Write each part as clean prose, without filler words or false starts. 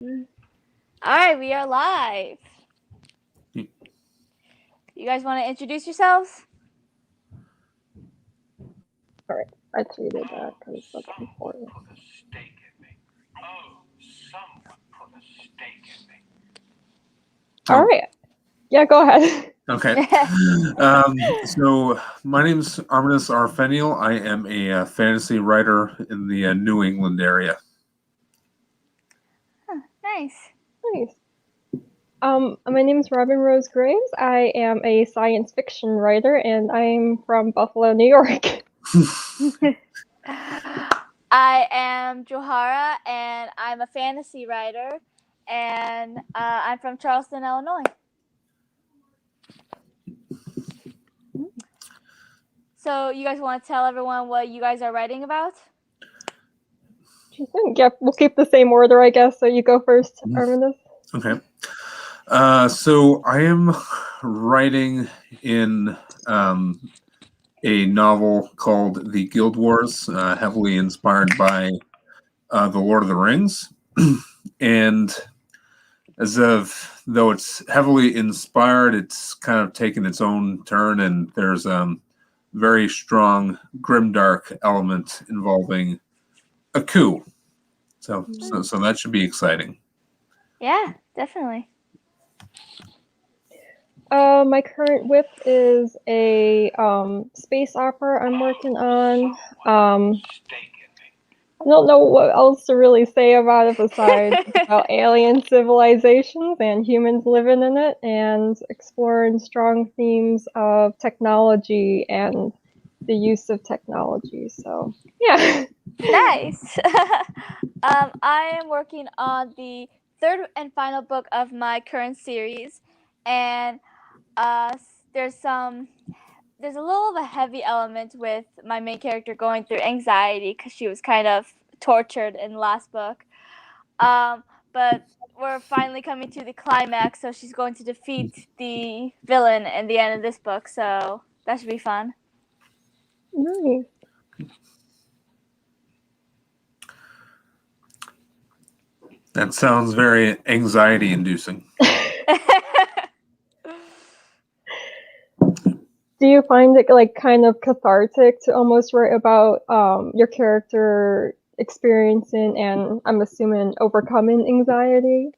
All right, we are live. You guys want to introduce yourselves? All right, I tweeted that because that's important. All right. Yeah, go ahead. Okay. So my name's Arminis Arfeniel. I am a fantasy writer in the New England area. Nice. Nice. My name is Robin Rose Graves. I am a science fiction writer, and I'm from Buffalo, New York. I am Johara, and I'm a fantasy writer, and I'm from Charleston, Illinois. So you guys want to tell everyone what you guys are writing about? Yep, we'll keep the same order, I guess. So you go first, Arminis. Okay. So I am writing in a novel called The Guild Wars, heavily inspired by The Lord of the Rings. And though it's heavily inspired, it's kind of taken its own turn, and there's very strong grimdark element involving a coup. So that should be exciting. Yeah, definitely. My current whip is a space opera I'm working on. I don't know what else to really say about it besides about alien civilizations and humans living in it and exploring strong themes of technology and the use of technology. So, yeah. Nice. I am working on the third and final book of my current series, and there's a little of a heavy element with my main character going through anxiety because she was kind of tortured in the last book. But we're finally coming to the climax, so she's going to defeat the villain in the end of this book, so that should be fun. Nice. That sounds very anxiety inducing. Do you find it like kind of cathartic to almost write about your character experiencing and I'm assuming overcoming anxiety?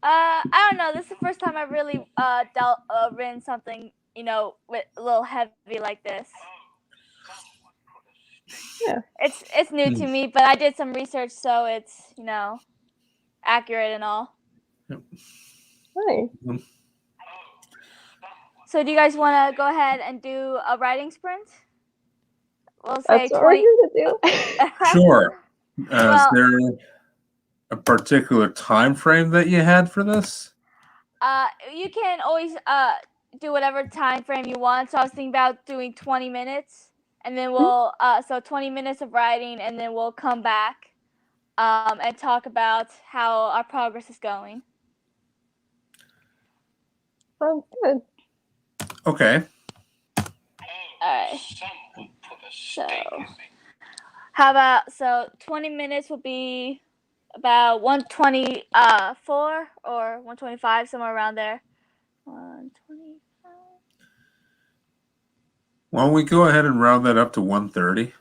I don't know. This is the first time I've really written something, with a little heavy like this. Yeah. It's new to me, but I did some research, so it's accurate and all. Nice. So do you guys want to go ahead and do a writing sprint? We'll say That's what we're here to do. Sure. Well, is there a particular time frame that you had for this? you can always do whatever time frame you want. So I was thinking about doing 20 minutes, and then we'll 20 minutes of writing, and then we'll come back and talk about how our progress is going. Sounds good. Okay. All right. So how about 20 minutes will be about 124 or 125, somewhere around there. 125. Why don't we go ahead and round that up to 130?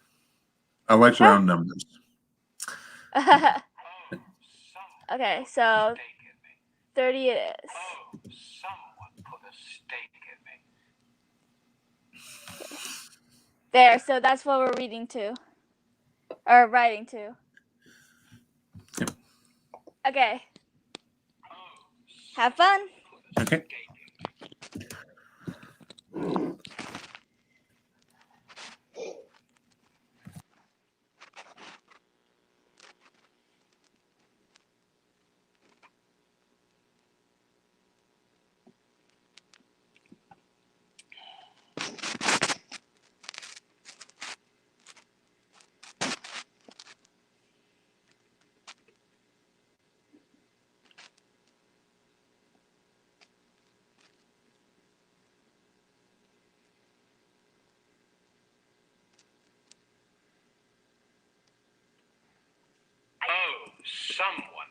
I like round numbers. Okay, so 30 it is. There, so that's what we're reading to. Or writing to. Yep. Okay. Have fun. Okay. Someone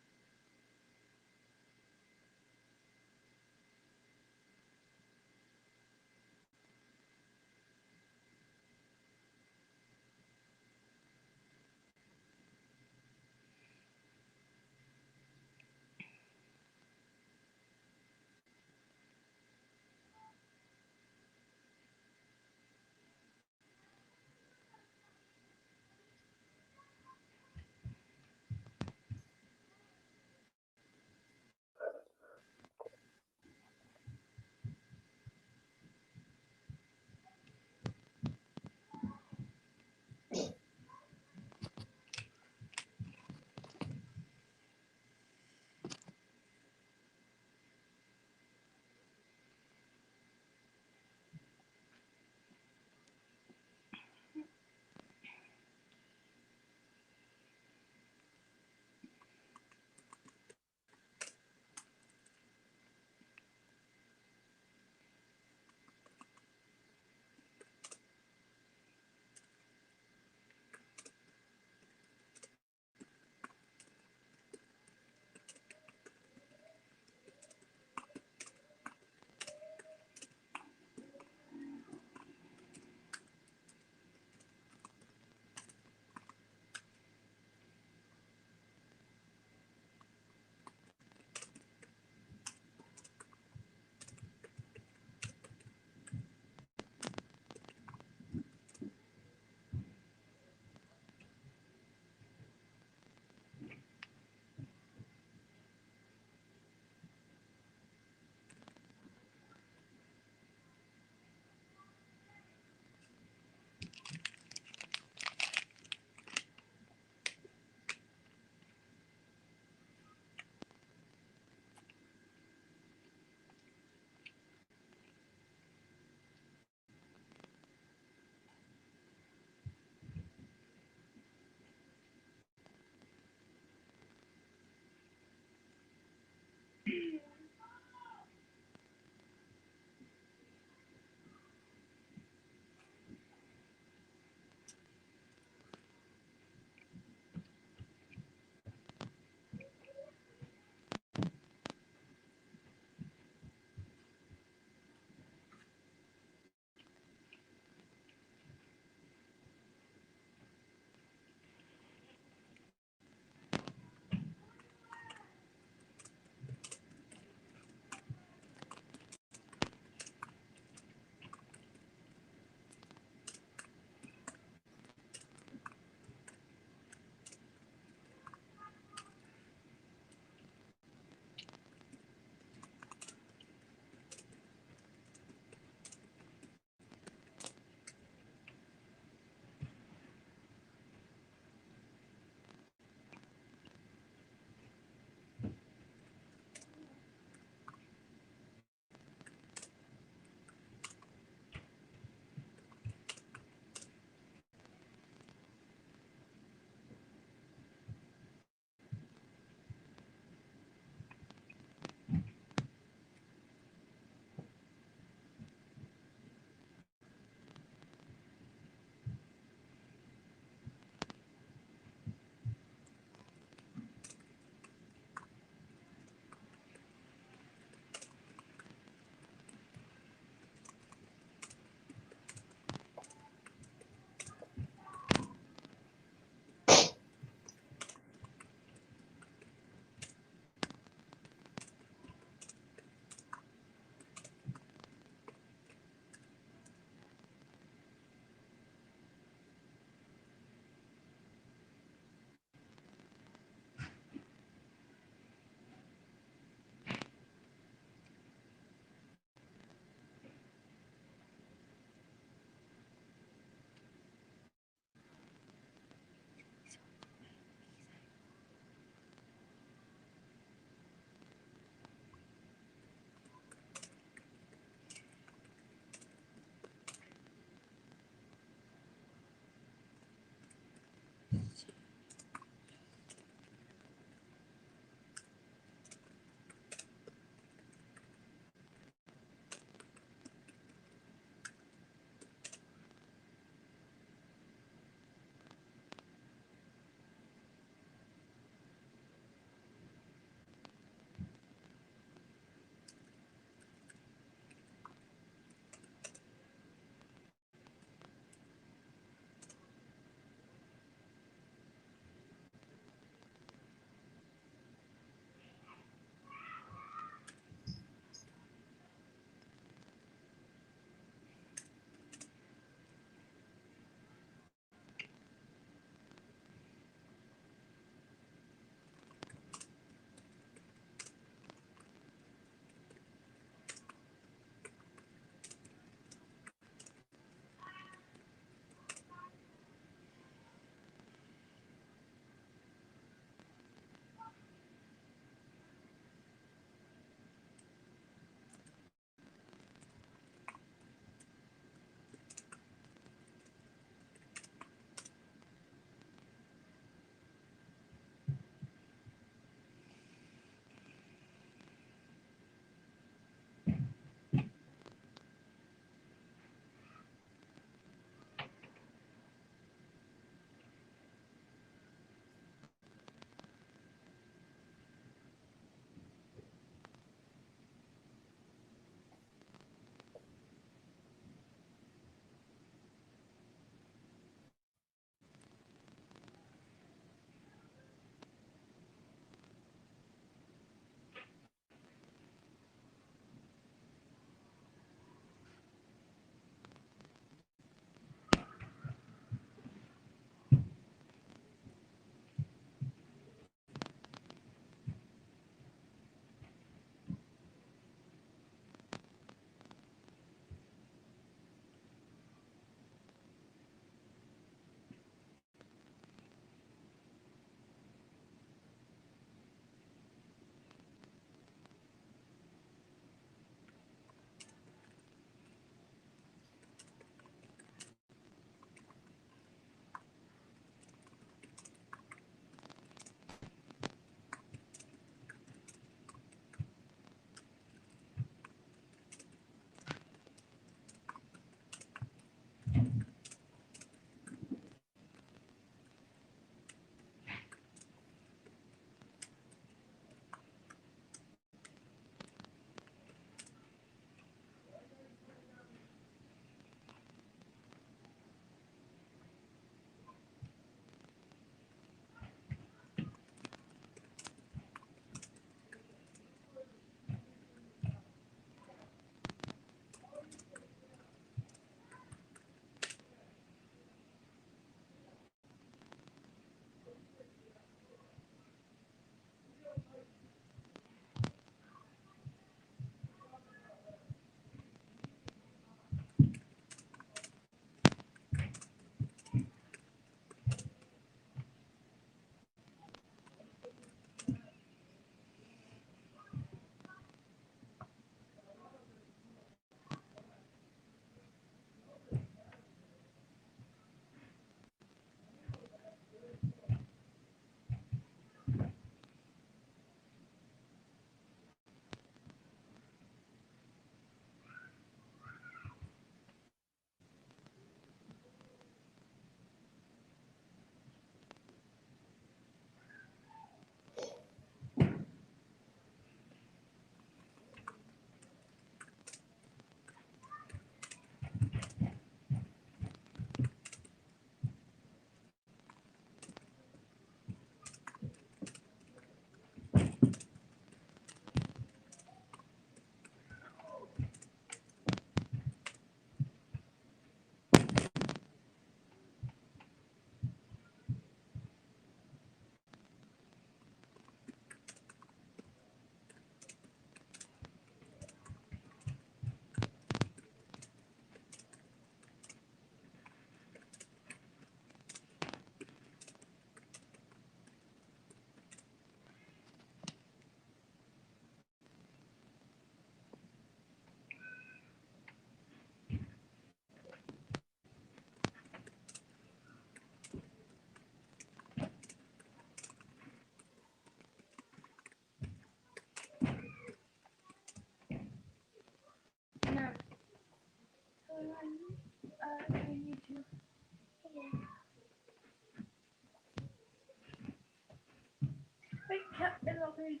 Wait,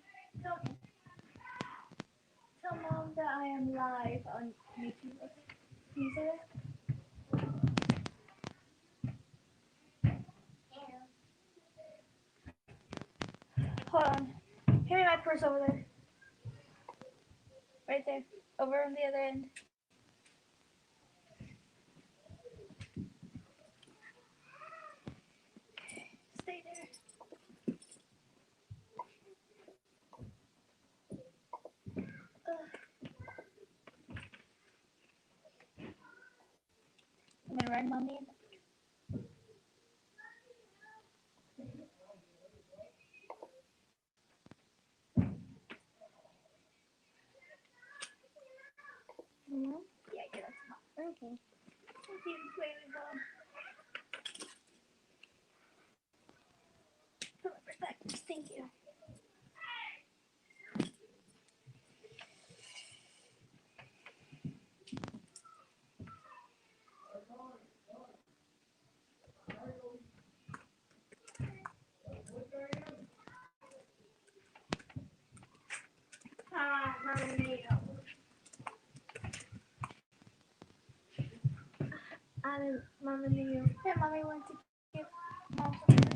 tell Mom that I am live on YouTube. Okay? Can you say that? Hold on. Give me my purse over there. Right there. Over on the other end. Stay there. I'm gonna run, Mommy. Yeah, get us, Mom. Okay. Thank you, baby Mom. Put my purse back. Thank you. Ah, Mama Mia. Mama Mia. Hey, Mommy wants to give Mom something.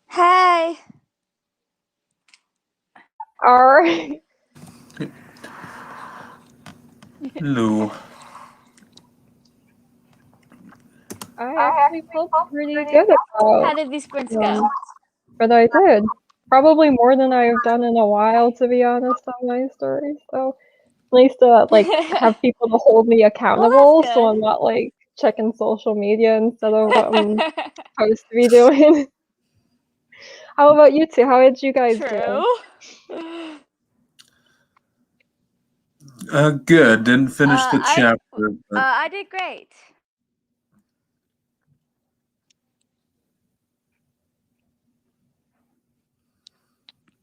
Hey. Alright. Hello. I actually felt pretty good about How did these sprints go? but I did. Probably more than I've done in a while, to be honest, on my story. So at least like have people to hold me accountable, so I'm good. not like checking social media instead of what I'm supposed to be doing. How about you two? How did you guys do? True. Good. Didn't finish the I chapter, but I did great.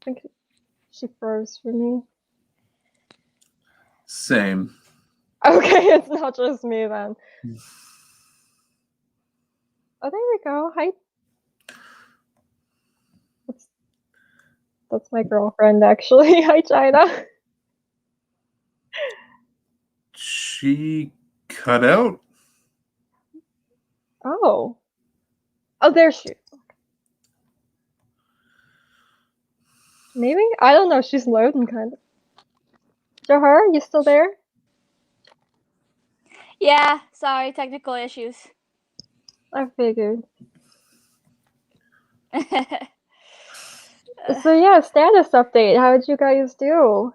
I think she froze for me. same. Okay, it's not just me then. Oh, there we go. Hi. That's my girlfriend, actually. Hi, China. She cut out. Oh. Oh, there she. Maybe? I don't know. She's loading, kind of. Johar, you still there? Yeah, sorry, technical issues. I figured. So yeah, status update. How did you guys do?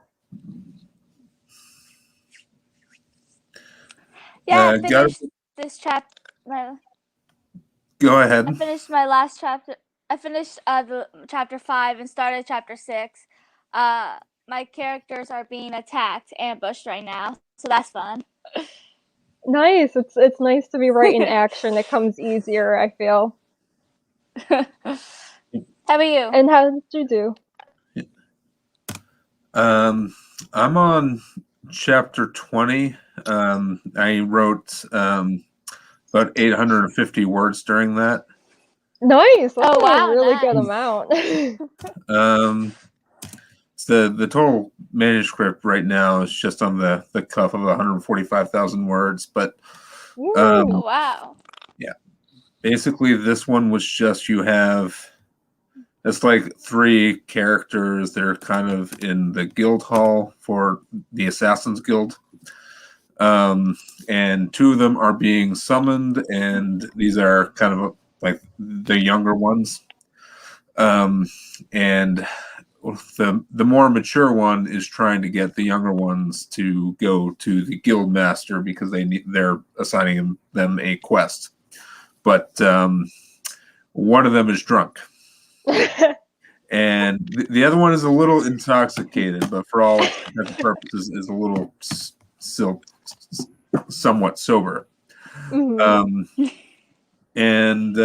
Yeah, I Got finished this chapter. Go ahead. I finished my last chapter. I finished the chapter 5 and started chapter 6. My characters are being attacked, ambushed right now, so that's fun. Nice. It's nice to be right in action. It comes easier, I feel. How about you? And how did you do? I'm on chapter 20. I wrote about 850 words during that. Nice. That's Oh, wow, a really nice. good amount. It's the total manuscript right now is just on the cuff of 145,000 words, but Oh, wow. yeah, basically this one was just it's like 3 characters. They're kind of in the guild hall for the Assassin's Guild. And 2 of them are being summoned, and these are kind of like the younger ones. And the more mature one is trying to get the younger ones to go to the guild master because they're assigning them a quest. But one of them is drunk. And the other one is a little intoxicated, but for all intents and purposes is a little still somewhat sober. And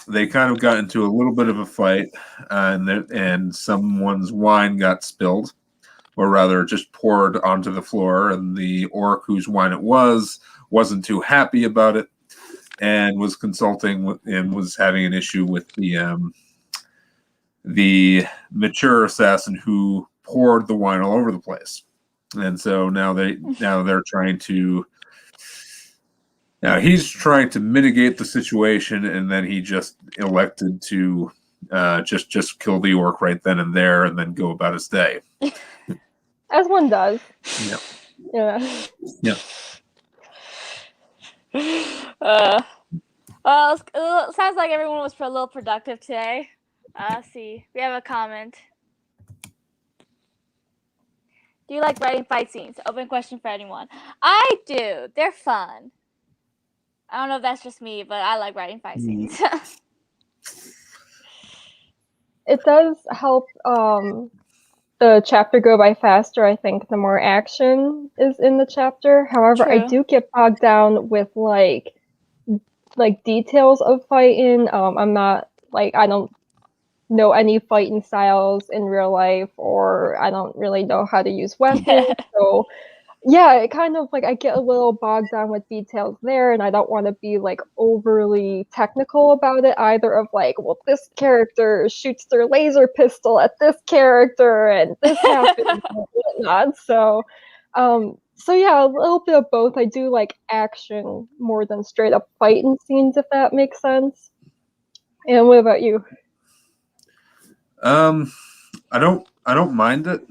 they kind of got into a little bit of a fight, and someone's wine got spilled, or rather just poured onto the floor, and the orc whose wine it wasn't too happy about it, and was consulting and was having an issue with the mature assassin who poured the wine all over the place. And so now they're trying to. Now he's trying to mitigate the situation, and then he just elected to just kill the orc right then and there, and then go about his day. As one does. Yeah. Yeah. Well, it sounds like everyone was a little productive today. Let's see. We have a comment. Do you like writing fight scenes? Open question for anyone. I do. They're fun. I don't know if that's just me, but I like writing fight scenes. It does help the chapter go by faster, I think, the more action is in the chapter. However, I True. do get bogged down with like details of fighting. I'm not I don't know any fighting styles in real life, or I don't really know how to use weapons. So yeah, it kind of I get a little bogged down with details there, and I don't want to be overly technical about it either. Of well, this character shoots their laser pistol at this character, and this happens and whatnot. So, so yeah, a little bit of both. I do like action more than straight up fighting scenes, if that makes sense. And what about you? I don't mind it.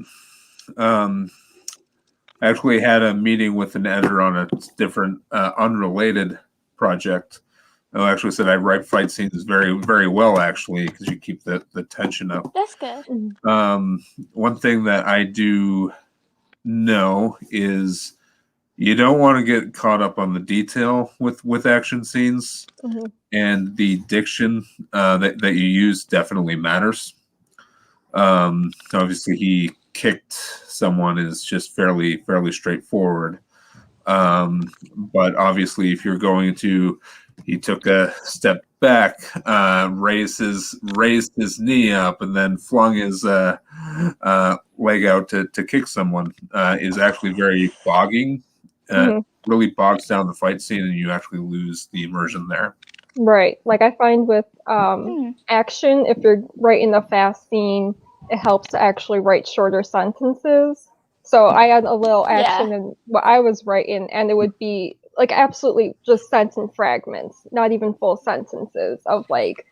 I actually had a meeting with an editor on a different, unrelated project. Who actually said I write fight scenes very, very well, actually, because you keep the tension up. That's good. One thing that I do know is you don't want to get caught up on the detail with action scenes, and the diction that you use definitely matters. Obviously, he kicked someone is just fairly straightforward. But obviously, if you're going to, he took a step back, raised his knee up, and then flung his leg out to kick someone, is actually very bogging. Really bogs down the fight scene, and you actually lose the immersion there. Right. Like I find with Hmm. action, if you're writing a fast scene, it helps to actually write shorter sentences. So I had a little Yeah. action in what I was writing, and it would be like absolutely just sentence fragments, not even full sentences of like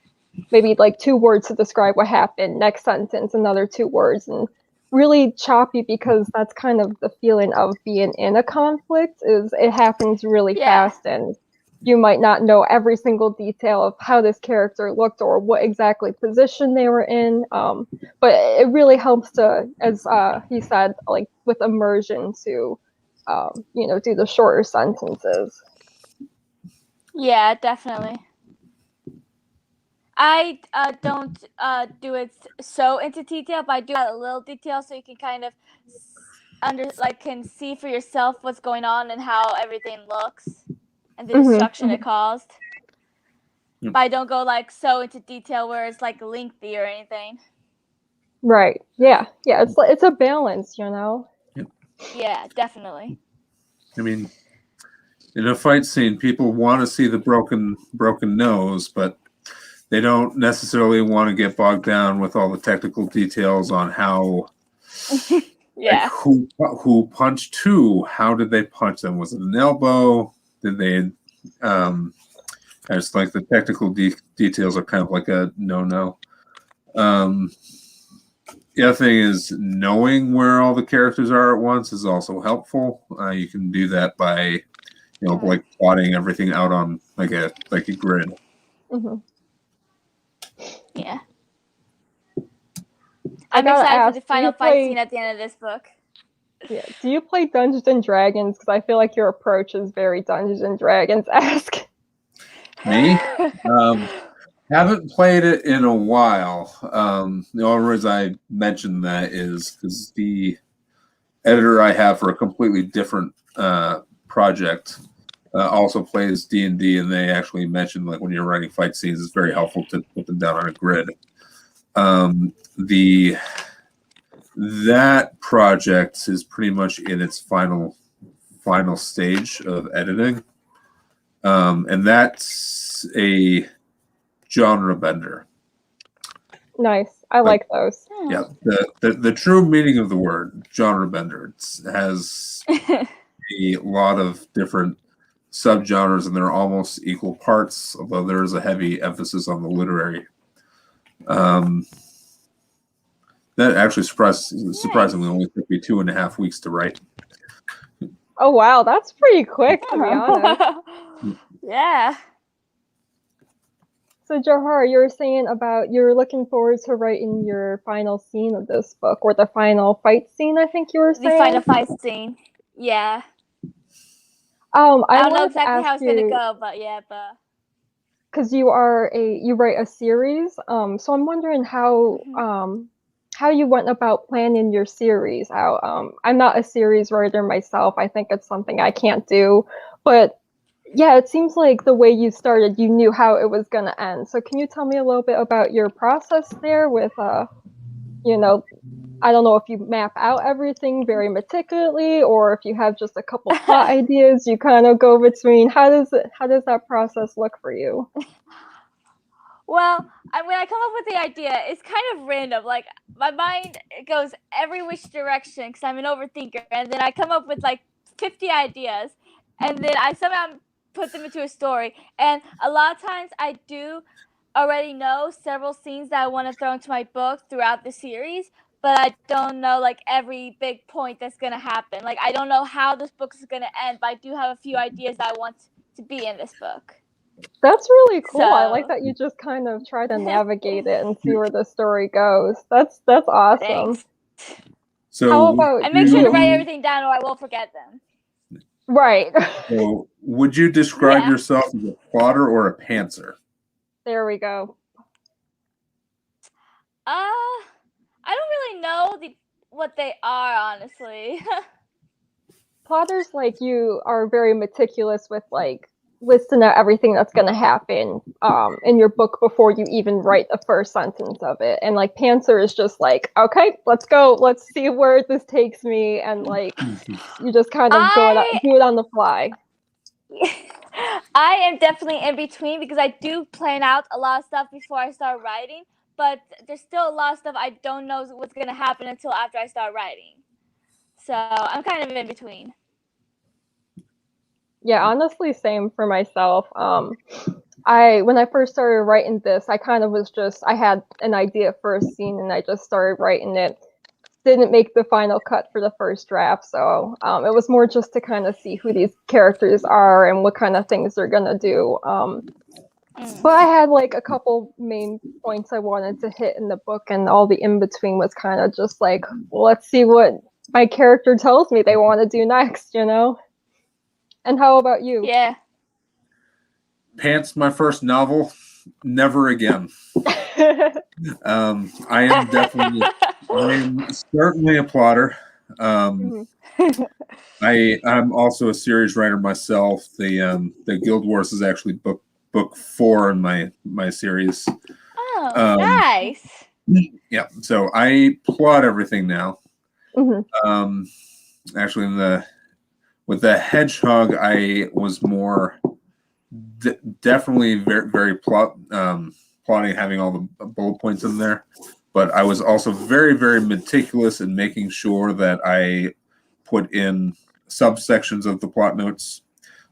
maybe like 2 words to describe what happened, next sentence, another 2 words, and really choppy because that's kind of the feeling of being in a conflict is it happens really Yeah. fast and you might not know every single detail of how this character looked or what exactly position they were in. But it really helps to, as he said, like with immersion to, do the shorter sentences. Yeah, definitely. I don't do it so into detail, but I do add a little detail so you can kind of can see for yourself what's going on and how everything looks and the destruction it caused. Yep. But I don't go like so into detail where it's like lengthy or anything. Right. Yeah. Yeah. It's a balance, you know. Yeah, definitely. I mean, in a fight scene, people want to see the broken nose, but they don't necessarily want to get bogged down with all the technical details on how, Yeah. like who punched who, how did they punch them? Was it an elbow? Did they? It's like the technical details are kind of like a no. The other thing is knowing where all the characters are at once is also helpful. You can do that by, like plotting everything out on like a grid. Mm-hmm. Yeah. I I'm gotta excited for ask, the do you final fight scene play? at the end of this book. Yeah, do you play Dungeons and Dragons? Because I feel like your approach is very Dungeons and Dragons esque. Me? Haven't played it in a while. The only reason I mentioned that is because the editor I have for a completely different project also plays D&D, and they actually mentioned like when you're writing fight scenes, it's very helpful to put them down on a grid. That project is pretty much in its final stage of editing, and that's a genre bender. Nice. I like those. Yeah, the true meaning of the word genre bender has a lot of different subgenres, and they're almost equal parts, although there is a heavy emphasis on the literary. That actually surprisingly only took me 2.5 weeks to write. Oh wow, that's pretty quick to be honest. Yeah. So Johar, you were saying about you're looking forward to writing your final scene of this book, or the final fight scene, I think you were saying. The final fight scene. Yeah. I I don't know wanted to exactly ask how it's gonna you, go, but yeah, but because you write a series. So I'm wondering how you went about planning your series out. I'm not a series writer myself. I think it's something I can't do, but yeah, it seems like the way you started, you knew how it was going to end. So can you tell me a little bit about your process there with, I don't know if you map out everything very meticulously or if you have just a couple plot ideas you kind of go between. How does that process look for you? well, when I come up with the idea, it's kind of random. Like my mind goes every which direction because I'm an overthinker, and then I come up with like 50 ideas, and then I somehow put them into a story. And a lot of times, I do already know several scenes that I want to throw into my book throughout the series, but I don't know like every big point that's gonna happen. Like I don't know how this book is gonna end, but I do have a few ideas that I want to be in this book. That's really cool. I like So that you just kind of try to navigate it and see where the story goes. That's awesome. thanks. So How about I make sure to you? write everything down or I will forget them. Right. So would you describe Yeah. yourself as a plotter or a pantser? There we go. I don't really know what they are, honestly. Plotters like you are very meticulous with like listing out everything that's going to happen in your book before you even write the first sentence of it. And like Pantser is just like, okay, let's go, let's see where this takes me, and like you just kind of do it on the fly. I am definitely in between because I do plan out a lot of stuff before I start writing, but there's still a lot of stuff I don't know what's going to happen until after I start writing. So I'm kind of in between. Yeah, honestly, same for myself. When I first started writing this, I kind of was just I had an idea for a scene and I just started writing it. Didn't make the final cut for the first draft, so it was more just to kind of see who these characters are and what kind of things they're gonna do. But I had like a couple main points I wanted to hit in the book, and all the in between was kind of just like, well, let's see what my character tells me they want to do next, you know? And how about you? Yeah. Pants, my first novel, never again. I am definitely, I am certainly a plotter. I'm also a series writer myself. The Guild Wars is actually book 4 in my series. Oh, nice. Yeah, so I plot everything now. Actually, with the Hedgehog, I was more definitely very plotting, having all the bullet points in there. But I was also very meticulous in making sure that I put in subsections of the plot notes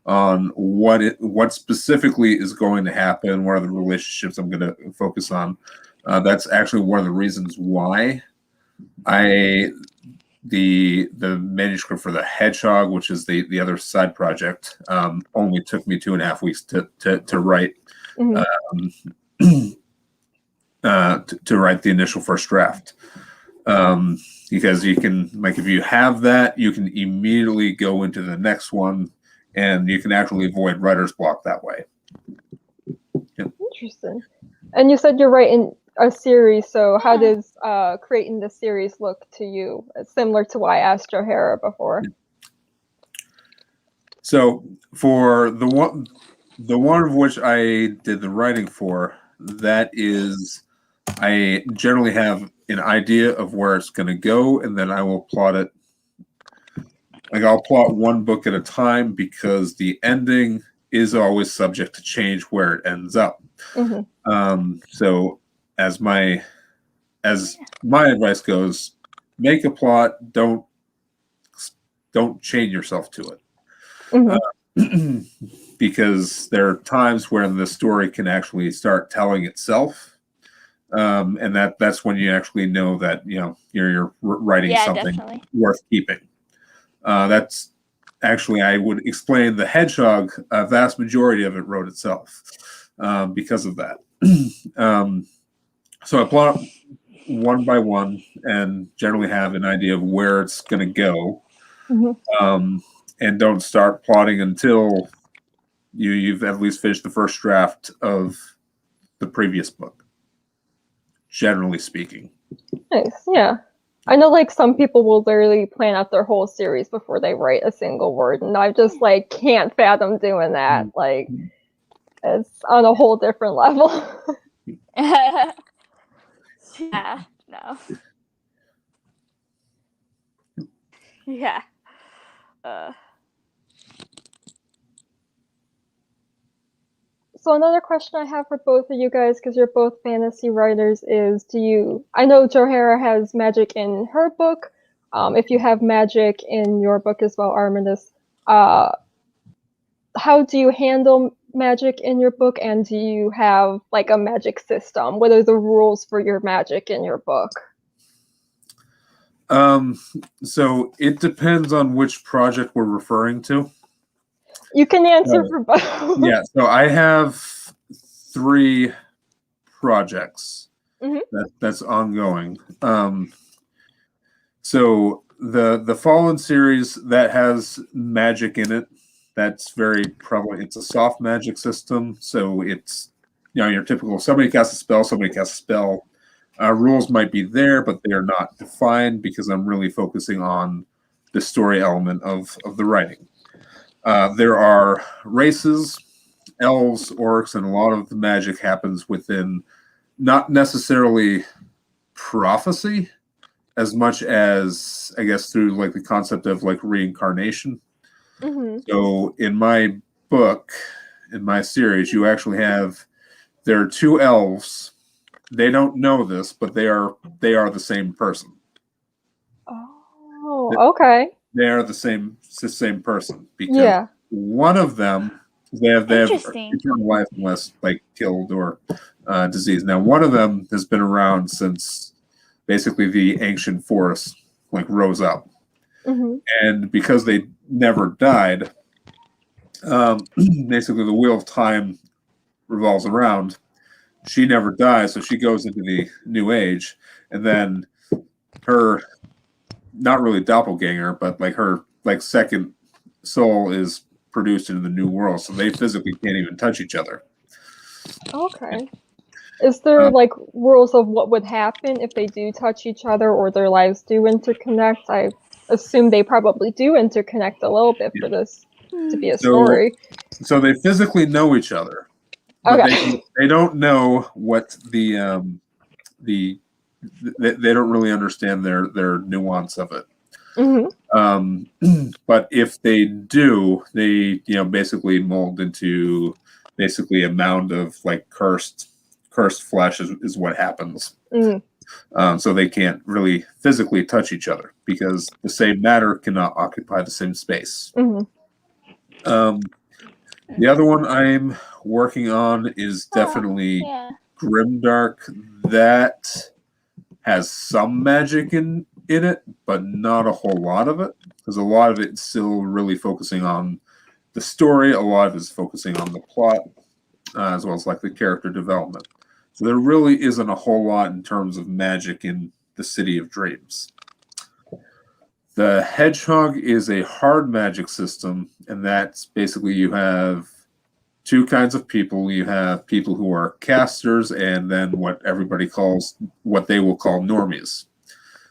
on what specifically is going to happen, what are the relationships I'm going to focus on. That's actually one of the reasons why the manuscript for the Hedgehog, which is the other side project, only took me 2.5 weeks to write. To write the initial first draft, because you can, like, if you have that, you can immediately go into the next one, and you can actually avoid writer's block that way. Yep. Interesting. And you said you're writing a series, so how does creating the series look to you? It's similar to what I asked Johara before. So for the one of which I did the writing for, that is, I generally have an idea of where it's going to go, and then I will plot it. Like, I'll plot one book at a time, because the ending is always subject to change where it ends up. So as my advice goes, make a plot, don't chain yourself to it. Because there are times when the story can actually start telling itself. And that's when you actually know that you're writing something definitely worth keeping. That's actually, I would explain, the Hedgehog, a vast majority of it wrote itself because of that. So I plot one by one and generally have an idea of where it's going to go, and don't start plotting until you've at least finished the first draft of the previous book. Generally speaking. Nice, yeah. I know, like, some people will literally plan out their whole series before they write a single word, and I just, like, can't fathom doing that. Like, it's on a whole different level. Yeah, no. Yeah. So another question I have for both of you guys, because you're both fantasy writers, is I know Johara has magic in her book. If you have magic in your book as well, Armidas, how do you handle magic in your book, and do you have like a magic system? What are the rules for your magic in your book? So it depends on which project we're referring to. You can answer for both. Yeah, so I have 3 projects that's ongoing. So the Fallen series, that has magic in it. That's very prevalent. It's a soft magic system, so it's your typical somebody casts a spell, somebody casts a spell. Rules might be there, but they are not defined, because I'm really focusing on the story element of the writing. There are races, elves, orcs, and a lot of the magic happens within, not necessarily prophecy, as much as, I guess, through like the concept of like reincarnation. So in my book, in my series, you actually have there are two elves. They don't know this, but they are the same person. Oh, okay. They are the same person because Yeah. one of them they have Interesting. eternal life unless like killed or diseased. Now one of them has been around since basically the ancient forest like rose up, Hmm. and because they never died, basically the wheel of time revolves around. She never dies, so she goes into the new age, and then her not really doppelganger, but like her like second soul is produced into the new world, so they physically can't even touch each other. Okay. Is there like rules of what would happen if they do touch each other or their lives do interconnect? I assume they probably do interconnect a little bit for this to be a story. So they physically know each other, but Okay. they don't know what the they don't really understand their nuance of it. Hmm. But if they do, they basically mold into basically a mound of like cursed flesh is what happens. Mm. So they can't really physically touch each other because the same matter cannot occupy the same space. Hmm. The other one I'm working on is definitely Yeah. Grimdark. That has some magic in it, but not a whole lot of it, because a lot of it's still really focusing on the story. A lot of it's focusing on the plot, as well as like the character development. So there really isn't a whole lot in terms of magic in the City of Dreams. The Hedgehog is a hard magic system, and that's basically you have two kinds of people. You have people who are casters, and then what they will call normies.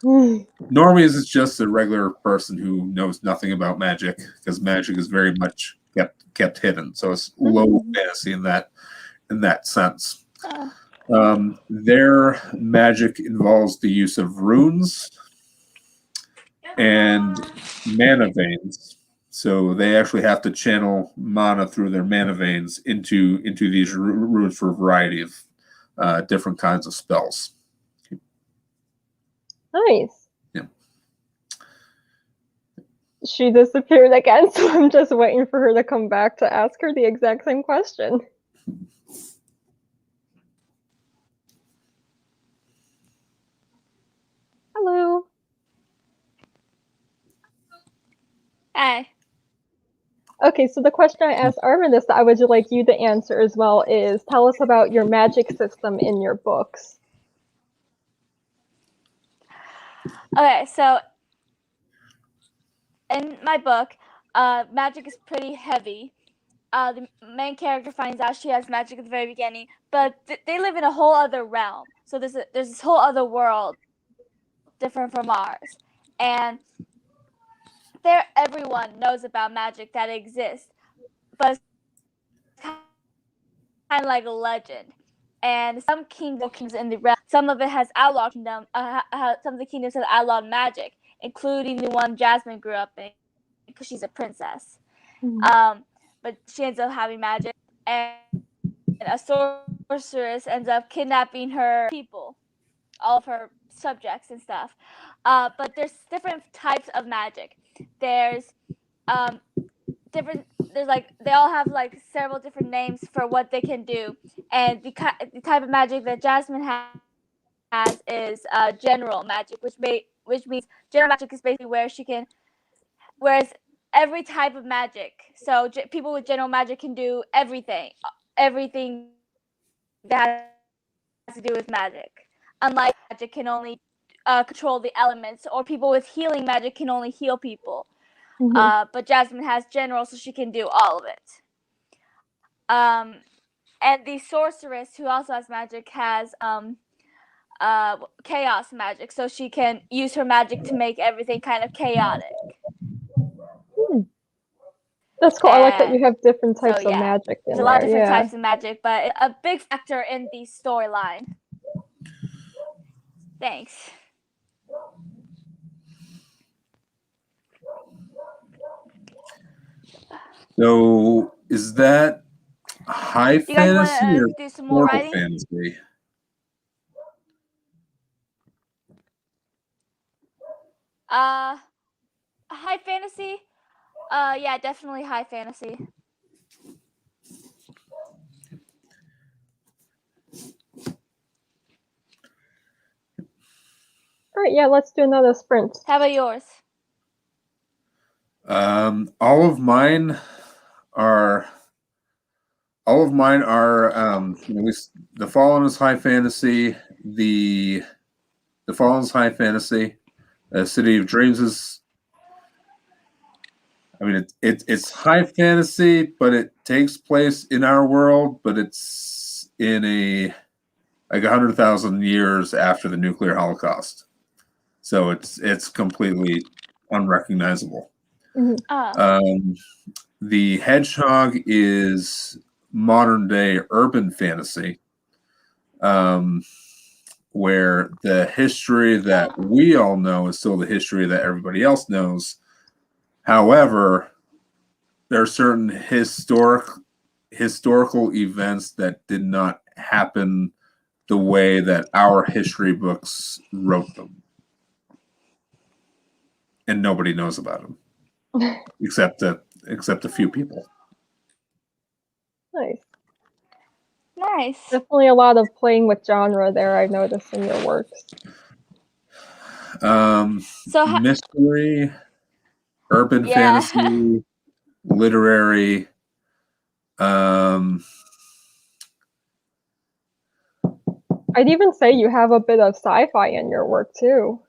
Normies is just a regular person who knows nothing about magic because magic is very much kept hidden. So it's low fantasy in that sense. Their magic involves the use of runes and mana veins. So they actually have to channel mana through their mana veins into these runes for a variety of different kinds of spells. Nice. Yeah. She disappeared again, so I'm just waiting for her to come back to ask her the exact same question. Hello. Hi. Okay, so the question I asked Arminis that I would like you to answer as well is, tell us about your magic system in your books. Okay, so in my book, magic is pretty heavy. The main character finds out she has magic at the very beginning, but they live in a whole other realm. So there's this whole other world, different from ours, and there everyone knows about magic that exists, but it's kind of like a legend. And some kingdoms in the realm, some of it has outlawed kingdom. Some of the kingdoms have outlawed magic, including the one Jasmine grew up in, because she's a princess. But she ends up having magic, and a sorceress ends up kidnapping her people, all of her subjects and stuff. But there's different types of magic. There's different. There's like they all have like several different names for what they can do, and the type of magic that Jasmine has is general magic, which means general magic is basically where she can, whereas every type of magic. So people with general magic can do everything that has to do with magic. Unlike magic can only control the elements, or people with healing magic can only heal people. But Jasmine has general, so she can do all of it. And the sorceress, who also has magic, has chaos magic, so she can use her magic to make everything kind of chaotic. That's cool. I like that you have different types of magic in There's a lot of different yeah. types of magic, but a big factor in the storyline. Thanks. So Is that high You guys want fantasy or to do some more mortal writing? fantasy? High fantasy. Yeah, definitely high fantasy. All right, yeah, let's do another sprint. How about yours? All of mine are at least the Fallen is high fantasy. The Fallen is high fantasy. City of Dreams is. I mean, it's high fantasy, but it takes place in our world, but it's in a like 100,000 years after the nuclear holocaust, so it's completely unrecognizable. Mhm. The Hedgehog is modern day urban fantasy, where the history that we all know is still the history that everybody else knows. However, there are certain historical events that did not happen the way that our history books wrote them, and nobody knows about them except a few people. Nice. Nice. Definitely a lot of playing with genre there, I noticed in your works. Mystery, urban Yeah. fantasy, literary. I'd even say you have a bit of sci-fi in your work too.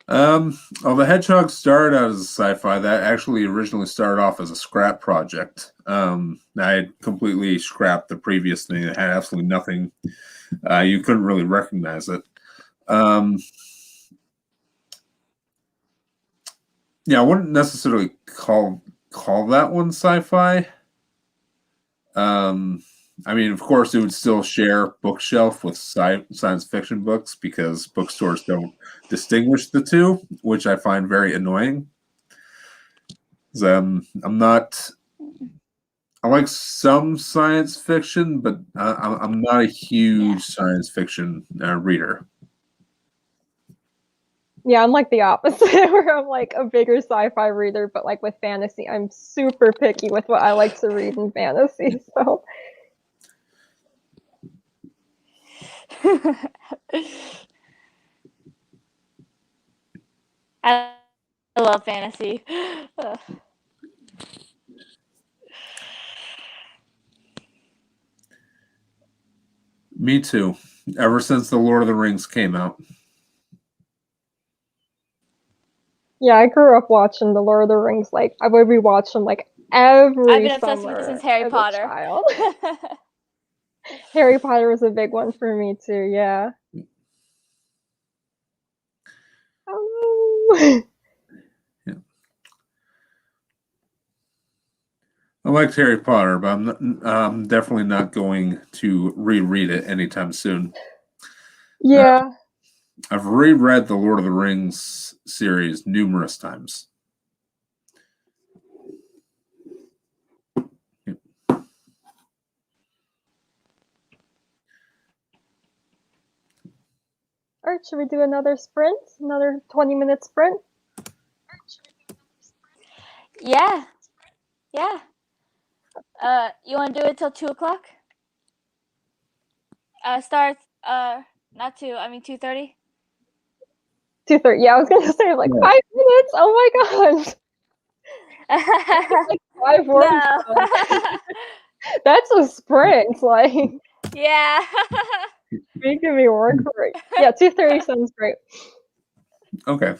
Well, the Hedgehog started out as a sci-fi. That actually originally started off as a scrap project. I had completely scrapped the previous thing. It had absolutely nothing. You couldn't really recognize it. Yeah, I wouldn't necessarily call that one sci-fi. I mean, of course, it would still share bookshelf with science fiction books because bookstores don't distinguish the two, which I find very annoying. I'm not. I like some science fiction, but I'm not a huge science fiction reader. Yeah, I'm like the opposite, where I'm like a bigger sci-fi reader, but like with fantasy, I'm super picky with what I like to read in fantasy. So I love fantasy. Me too. Ever since the Lord of the Rings came out. yeah, I grew up watching the Lord of the Rings. Like I would rewatch them like every I've been obsessed with it summer since Harry as Potter. a child. Harry Potter was a big one for me too. Yeah. Oh. Yeah. I liked Harry Potter, but I'm definitely not going to reread it anytime soon. Yeah. I've reread the Lord of the Rings series numerous times. Yep. All right, should we do another sprint? Another 20-minute sprint? Yeah. Yeah. You want to do it till 2:00? Starts. Not 2. I mean 2:30. 2:30. Yeah, I was gonna say like 5 minutes. Oh my god. Like 5 words. No. That's a sprint. Like Yeah. making me work for it. Yeah, 2:30 sounds great. Okay.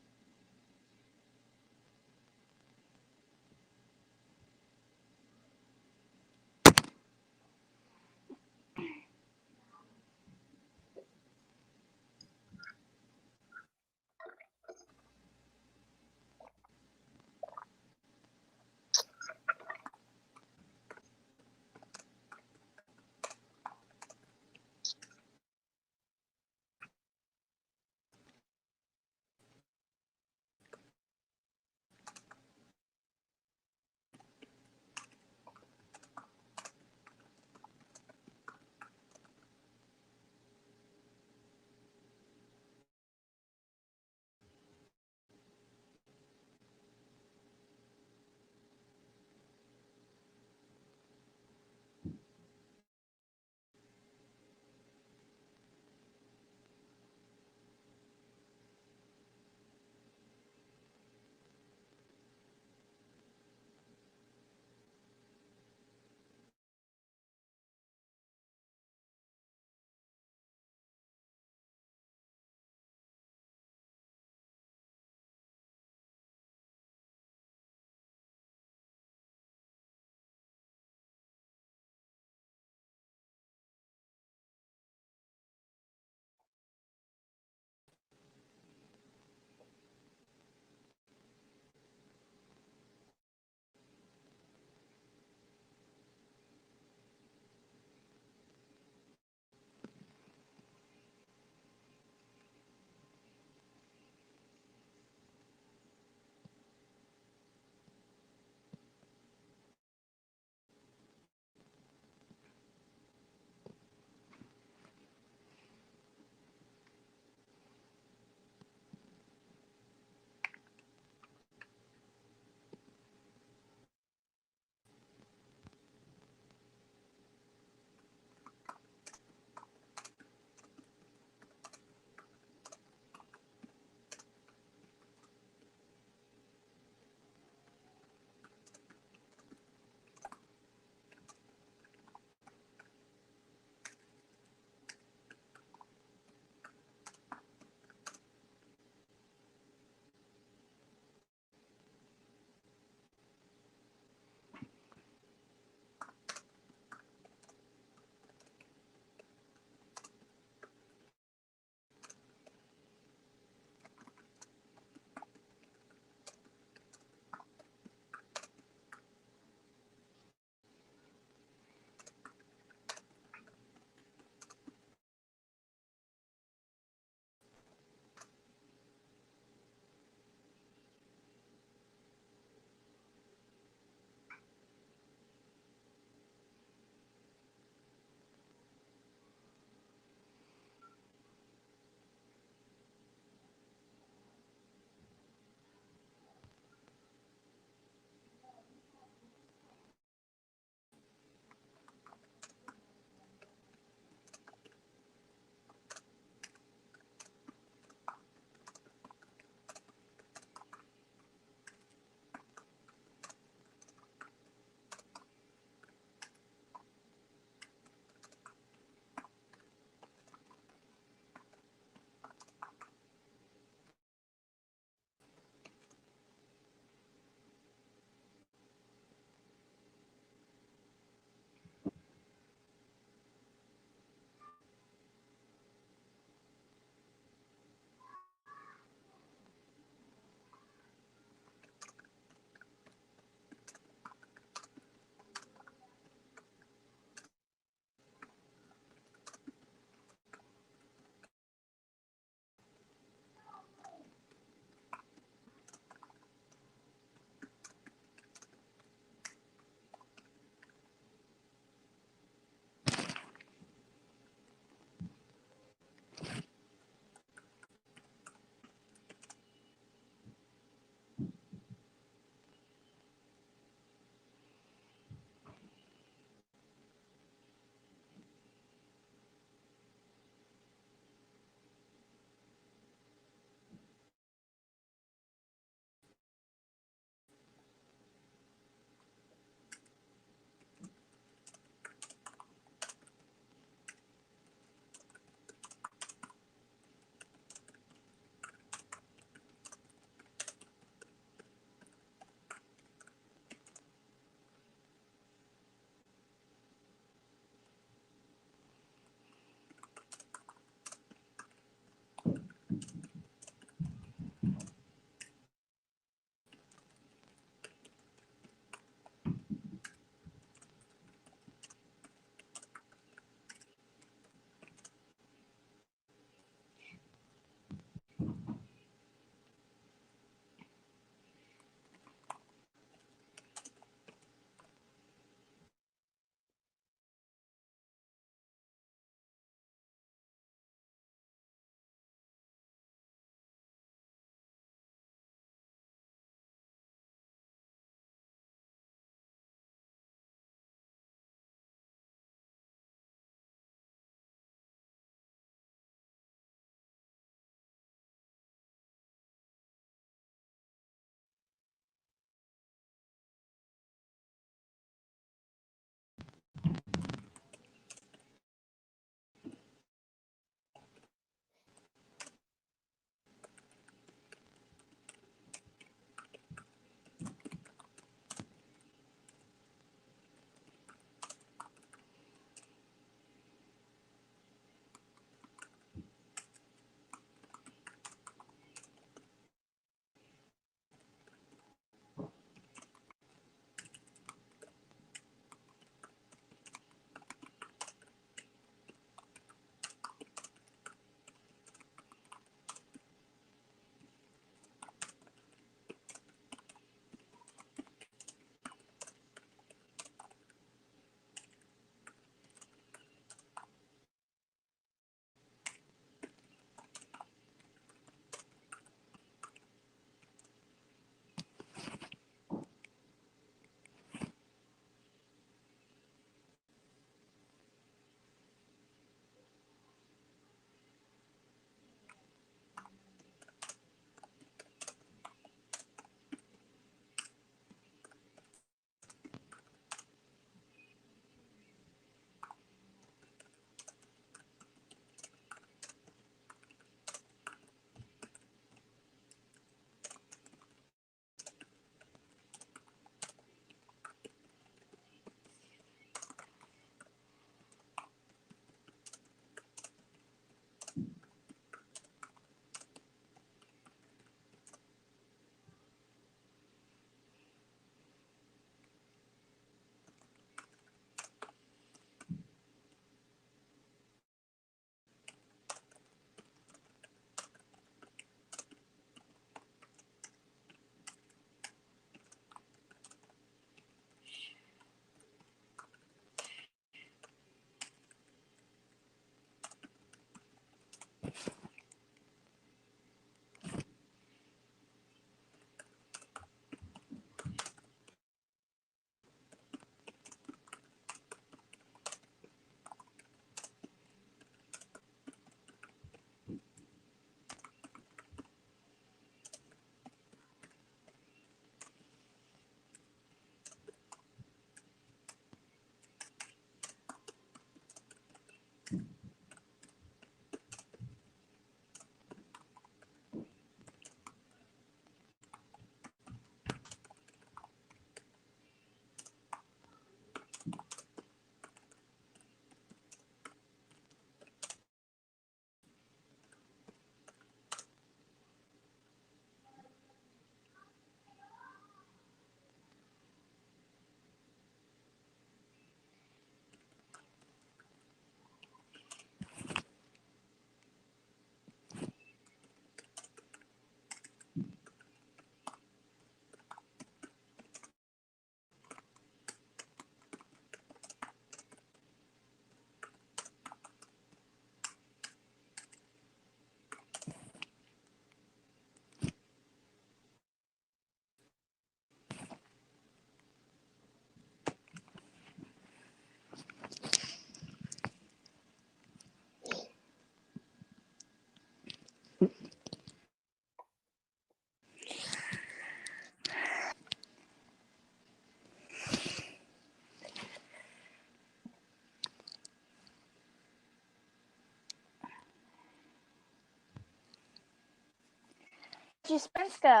you Sprinska?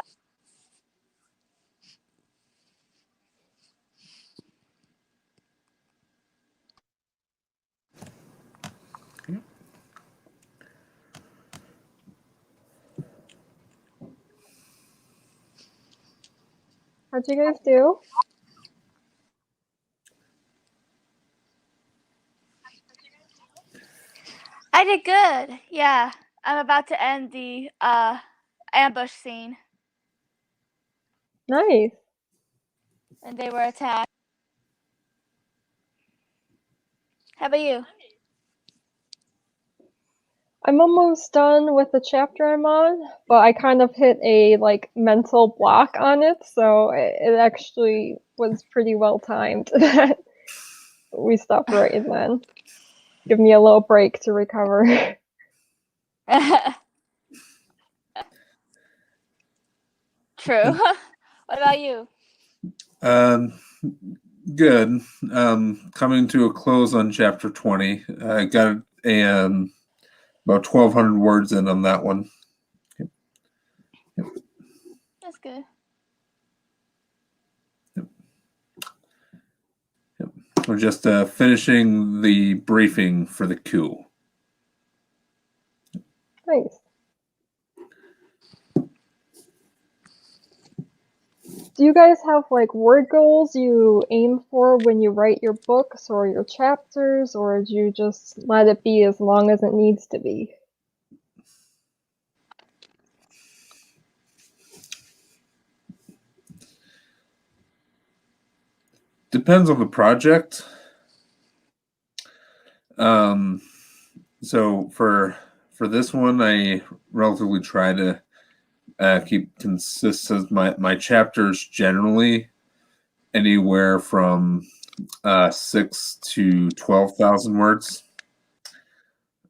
How'd you guys do? I did good. Yeah, I'm about to end the ambush scene, Nice. and they were attacked. How about you? I'm almost done with the chapter I'm on, but I kind of hit a like mental block on it, so it actually was pretty well timed that we stopped writing then. Give me a little break to recover. True. What about you? Good. Coming to a close on chapter 20. I got about 1,200 words in on that one. That's good. We're just finishing the briefing for the coup. Nice. Do you guys have like word goals you aim for when you write your books or your chapters, or do you just let it be as long as it needs to be? Depends on the project. So for this one, I relatively try to keep consistent. My chapters generally anywhere from 6 to 12,000 words.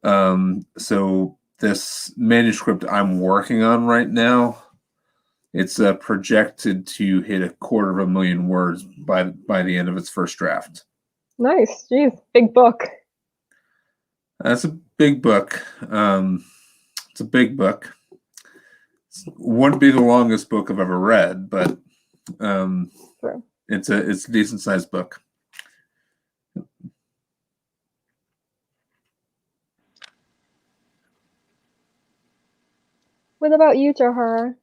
So this manuscript I'm working on right now, it's projected to hit 250,000 words by the end of its first draft. Nice. Jeez, big book. That's a big book. It's a big book. It wouldn't be the longest book I've ever read, but Sure. it's a decent sized book. What about you, Johara?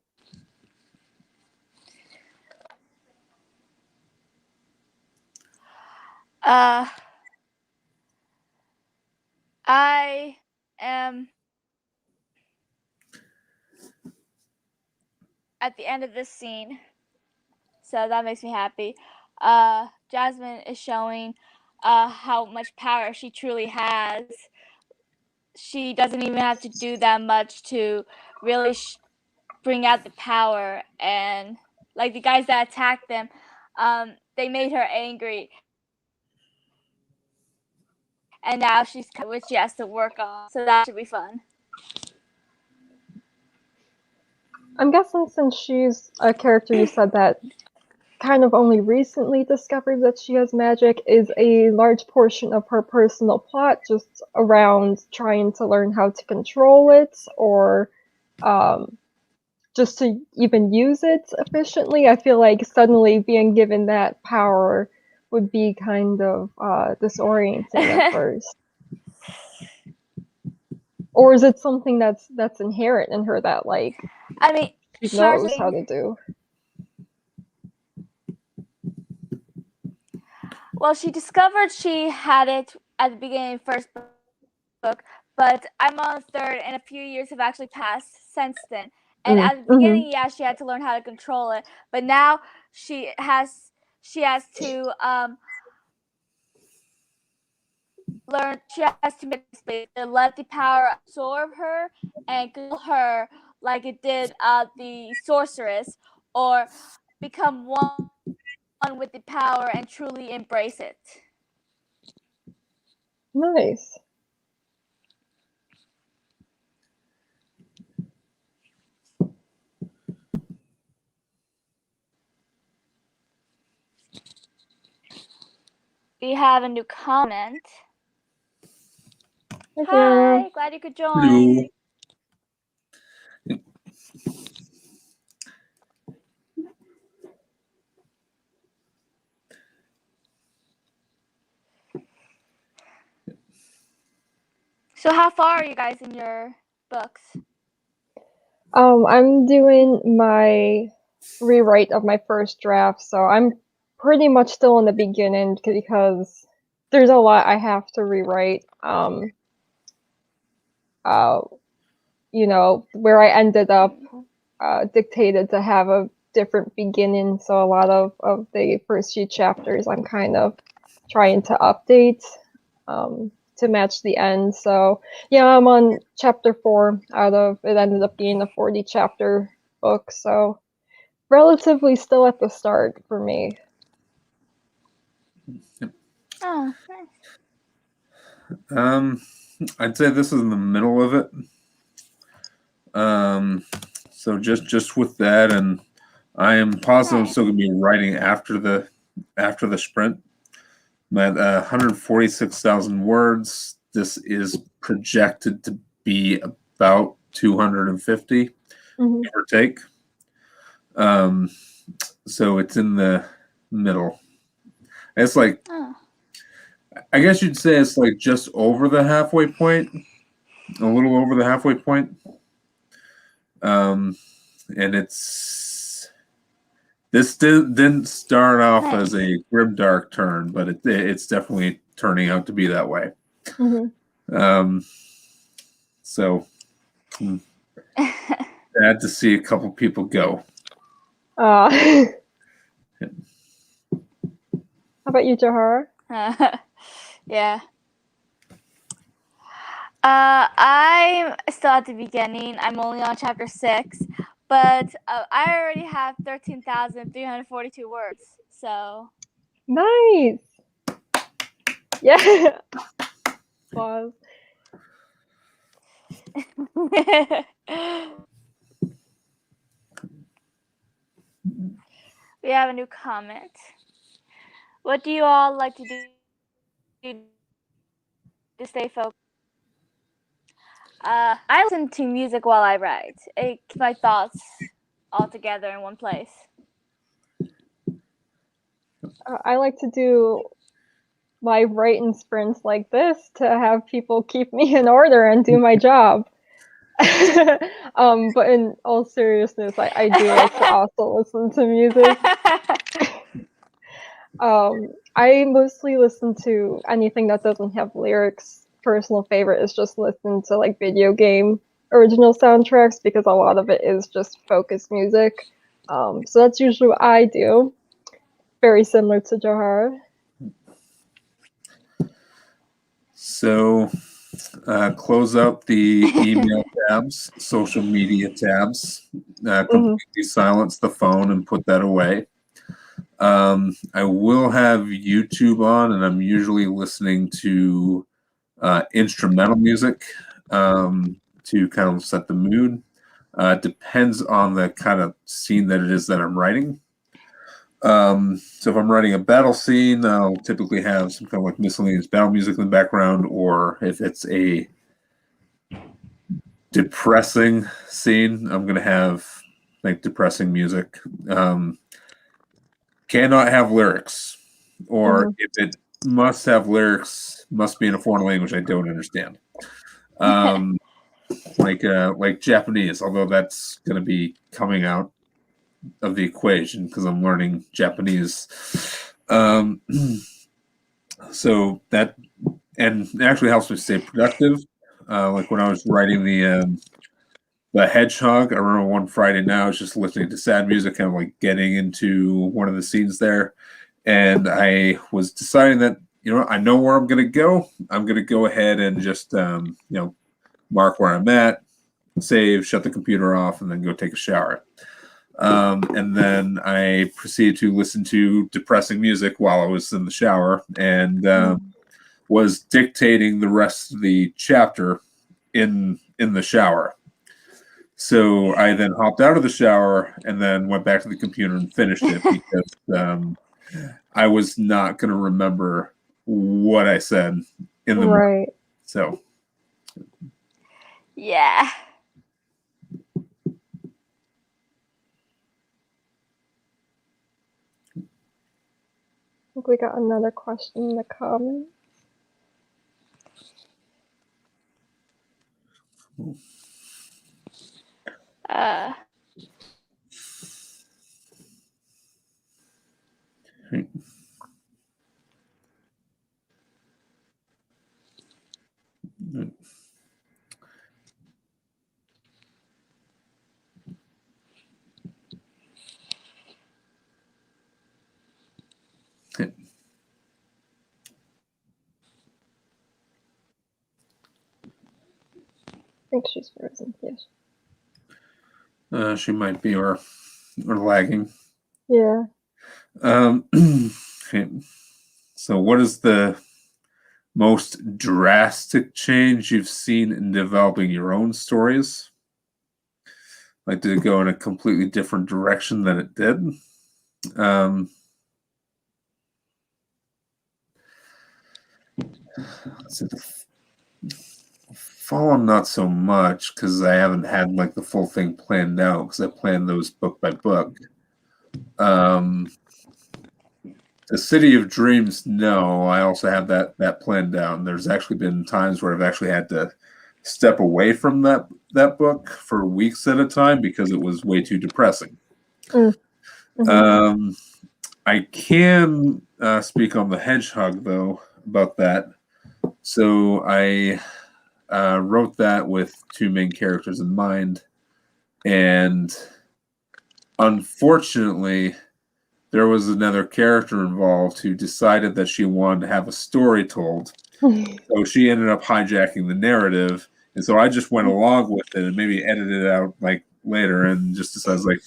I am at the end of this scene, so that makes me happy. Jasmine is showing how much power she truly has. She doesn't even have to do that much to really bring out the power, and like the guys that attacked them, they made her angry, and now she's which she has to work on, so that should be fun. I'm guessing since she's a character you said that kind of only recently discovered that she has magic, is a large portion of her personal plot just around trying to learn how to control it, or just to even use it efficiently. I feel like suddenly being given that power would be kind of disorienting at first. Or is it something that's inherent in her that like I mean, she knows how to do? Well, she discovered she had it at the beginning of the first book, but I'm on the third, and a few years have actually passed since then. And at the beginning, yeah, she had to learn how to control it, but now she has to learn. She has to basically let the power absorb her and control her like it did the sorceress, or become one with the power and truly embrace it. Nice. We have a new comment. Hi, glad you could join. Hello. So how far are you guys in your books? I'm doing my rewrite of my first draft, so I'm pretty much still in the beginning because there's a lot I have to rewrite. You know, where I ended up dictated to have a different beginning, so a lot of the first few chapters I'm kind of trying to update to match the end. So yeah, I'm on chapter 4 out of it ended up being a 40 chapter book, so relatively still at the start for me. Oh, nice. I'd say this is in the middle of it. So just with that, and I am positive I'm Nice. still going to be writing after the sprint. I'm at 146,000 words. This is projected to be about 250, Mhm. give or take. So it's in the middle. It's like, Oh. I guess you'd say it's like just over the halfway point, a little over the halfway point. And this didn't start off Nice. as a grimdark turn, but it's definitely turning out to be that way. Mhm. So sad to see a couple people go. How about you, Johara? Yeah. I'm still at the beginning. I'm only on chapter 6, but I already have 13,342 words. So. Nice. Yeah. Applause. We have a new comment. What do you all like to do to stay focused? I listen to music while I write. It keeps my thoughts all together in one place. I like to do live writing sprints like this to have people keep me in order and do my job. But in all seriousness, I do like to also listen to music. I mostly listen to anything that doesn't have lyrics. Personal favorite is just listening to like video game original soundtracks because a lot of it is just focused music. So that's usually what I do. Very similar to Johara. So close out the email tabs, social media tabs, completely silence the phone and put that away. I will have YouTube on, and I'm usually listening to instrumental music to kind of set the mood. Depends on the kind of scene that it is that I'm writing. So if I'm writing a battle scene, I'll typically have some kind of like miscellaneous battle music in the background, or if it's a depressing scene, I'm going to have like depressing music. Cannot have lyrics, or if it must have lyrics, must be in a foreign language I don't understand. Like Japanese, although that's going to be coming out of the equation because I'm learning Japanese. So that and it actually helps me stay productive. Like when I was writing the Hedgehog, I remember one Friday now I was just listening to sad music, kind of like getting into one of the scenes there, and I was deciding that I know where I'm going to go. I'm going to go ahead and just mark where I'm at, save, shut the computer off, and then go take a shower. And then I proceeded to listen to depressing music while I was in the shower and was dictating the rest of the chapter in the shower. So I then hopped out of the shower and then went back to the computer and finished it because I was not going to remember what I said in the morning. So yeah. I think we got another question in the comments. Uh, Right. Mm. I think she's frozen. Yes. She might be or lagging. Yeah. Okay. So, what is the most drastic change you've seen in developing your own stories? Like, did it go in a completely different direction than it did? Um, so the Fallen, not so much because I haven't had like the full thing planned out because I planned those book by book. Um, the City of Dreams, no, I also have that planned out. And there's actually been times where I've actually had to step away from that book for weeks at a time because it was way too depressing. Mm-hmm. I can speak on the Hedgehog though about that. So I wrote that with two main characters in mind, and unfortunately, there was another character involved who decided that she wanted to have a story told. So she ended up hijacking the narrative, and so I just went along with it and maybe edited it out like later, and just decided like,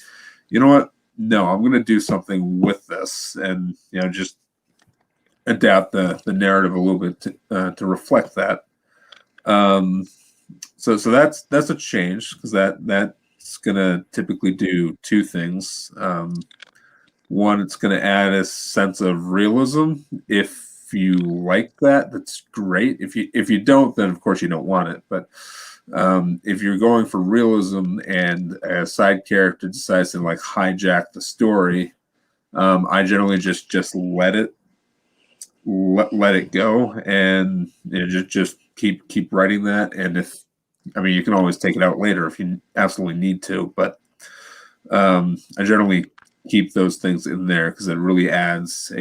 you know what? No, I'm going to do something with this, and just adapt the narrative a little bit to reflect that. So that's a change because that's going to typically do two things. One, it's going to add a sense of realism. If you like that, that's great. If you don't, then of course you don't want it. But if you're going for realism and a side character decides to like hijack the story, I generally just let it go, and just keep writing that. And you can always take it out later if you absolutely need to, but I generally keep those things in there because it really adds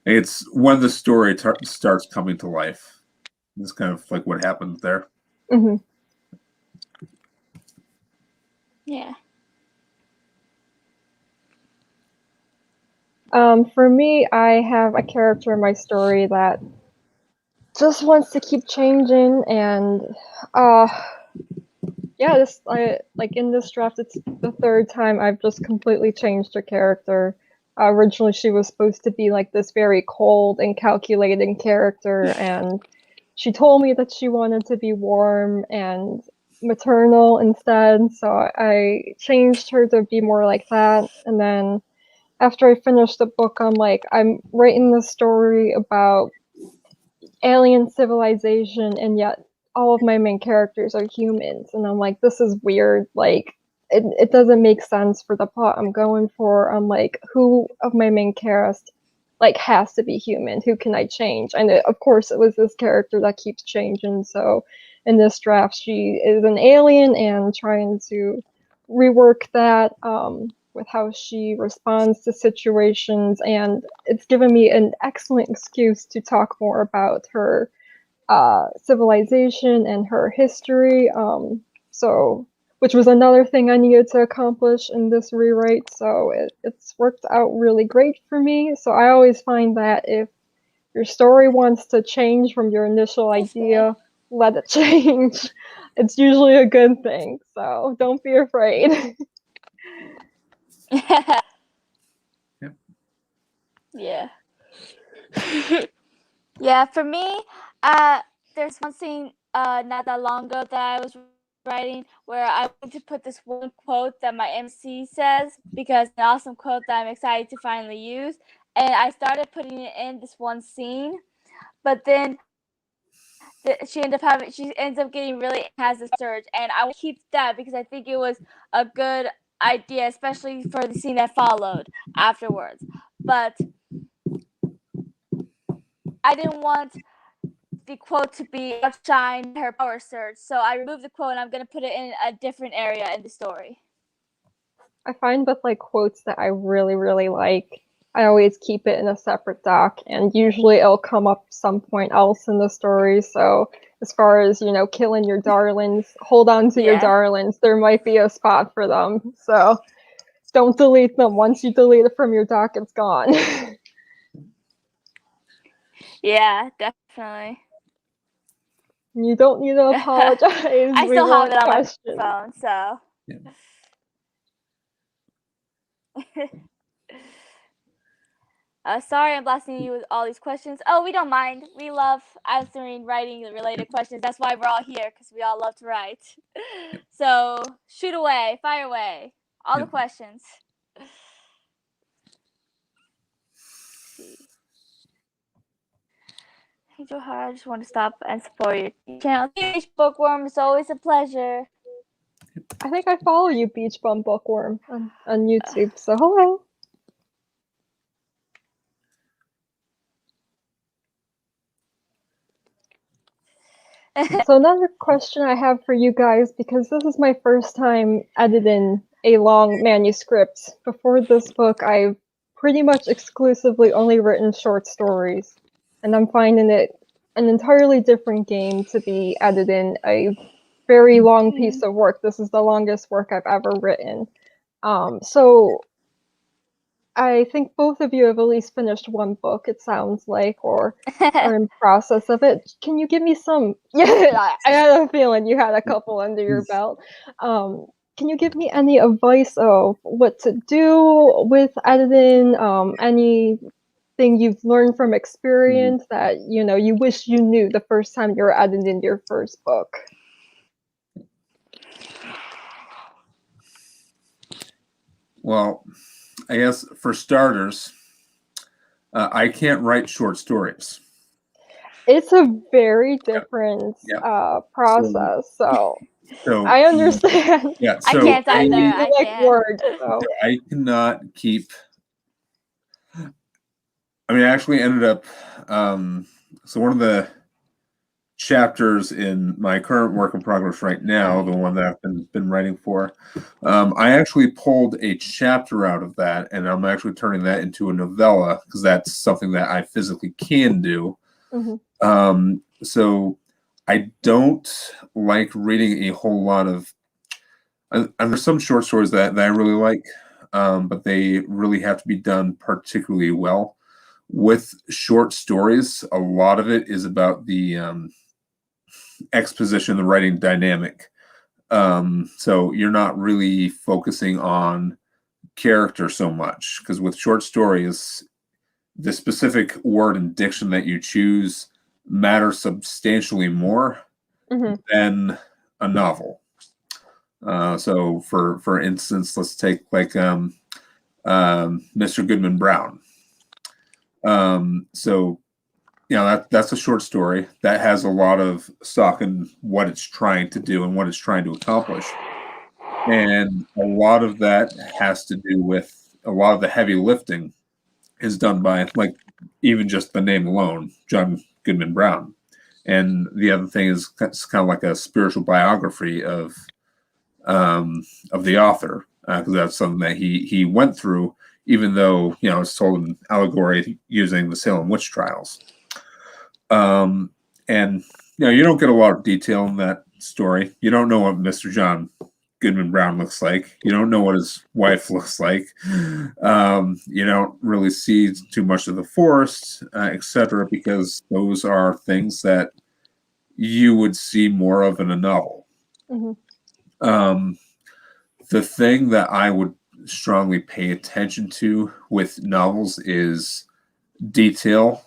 it's when the story starts coming to life. It's kind of like what happens there. Mm-hmm. yeah. For me, I have a character in my story that just wants to keep changing, and yeah, like in this draft, it's the third time I've just completely changed her character. Originally, she was supposed to be like this very cold and calculating character, and she told me that she wanted to be warm and maternal instead, so I changed her to be more like that. And then after I finished the book, I'm writing this story about alien civilization, and yet all of my main characters are humans, and I'm like, this is weird. Like, it doesn't make sense for the plot I'm going for. I'm like, who of my main cast like has to be human? Who can I change? And of course, it was this character that keeps changing. So in this draft, she is an alien and trying to rework that with how she responds to situations, and it's given me an excellent excuse to talk more about her civilization and her history. So, which was another thing I needed to accomplish in this rewrite. So it's worked out really great for me. So I always find that if your story wants to change from your initial idea, let it change. It's usually a good thing. So don't be afraid. Yep. Yeah. Yeah, for me, there's one scene not that long ago that I was writing where I wanted to put this one quote that my MC says because it's an awesome quote that I'm excited to finally use. And I started putting it in this one scene, but then she ends up getting really has a surge, and I will keep that because I think it was a good idea, especially for the scene that followed afterwards. But I didn't want the quote to be outshined her power surge. So I removed the quote and I'm going to put it in a different area in the story. I find with like quotes that I really, really like, I always keep it in a separate doc, and usually it'll come up some point else in the story. So as far as, you know, killing your darlings, hold on to your Yeah. darlings, there might be a spot for them. So don't delete them. Once you delete it from your doc, it's gone. Yeah, definitely. You don't need to apologize. I We still have won't it on question. my phone, so. Yeah. Sorry I'm blasting you with all these questions. Oh, we don't mind. We love answering writing-related questions. That's why we're all here, because we all love to write. So shoot away, fire away, all the Yep. questions. Hey Johar, I just want to stop and support your channel. Beach Bookworm, it's always a pleasure. I think I follow you, Beach Bum Bookworm, on YouTube. So hello. So another question I have for you guys, because this is my first time editing a long manuscript. Before this book, I've pretty much exclusively only written short stories, and I'm finding it an entirely different game to be editing a very long piece of work. This is the longest work I've ever written. So I think both of you have at least finished one book, it sounds like, or are in process of it. Can you give me some? Yeah, I had a feeling you had a couple under your belt. Can you give me any advice of what to do with editing? Anything you've learned from experience that you wish you knew the first time you were editing your first book? Well, I guess for starters, I can't write short stories. It's a very different process, so I understand. Yeah, I so can't either. I like can't. words, so. I cannot keep. I mean, I actually ended up. So one of the chapters in my current work in progress right now, the one that I've been writing for, I actually pulled a chapter out of that, and I'm actually turning that into a novella because that's something that I physically can do. Mm-hmm. So I don't like reading a whole lot of. And there's some short stories that I really like, but they really have to be done particularly well. With short stories, a lot of it is about the exposition, the writing dynamic. So you're not really focusing on character so much, because with short stories, the specific word and diction that you choose matters substantially more than a novel. So for instance, let's take like Mr. Goodman Brown. So that's a short story that has a lot of stock in what it's trying to do and what it's trying to accomplish. And a lot of that has to do with a lot of the heavy lifting is done by, like, even just the name alone, John Goodman Brown. And the other thing is it's kind of like a spiritual biography of the author, because that's something that he went through, even though it's told in allegory using the Salem witch trials. And you don't get a lot of detail in that story. You don't know what Mr. John Goodman Brown looks like. You don't know what his wife looks like. You don't really see too much of the forest, etc., because those are things that you would see more of in a novel. The thing that I would strongly pay attention to with novels is detail.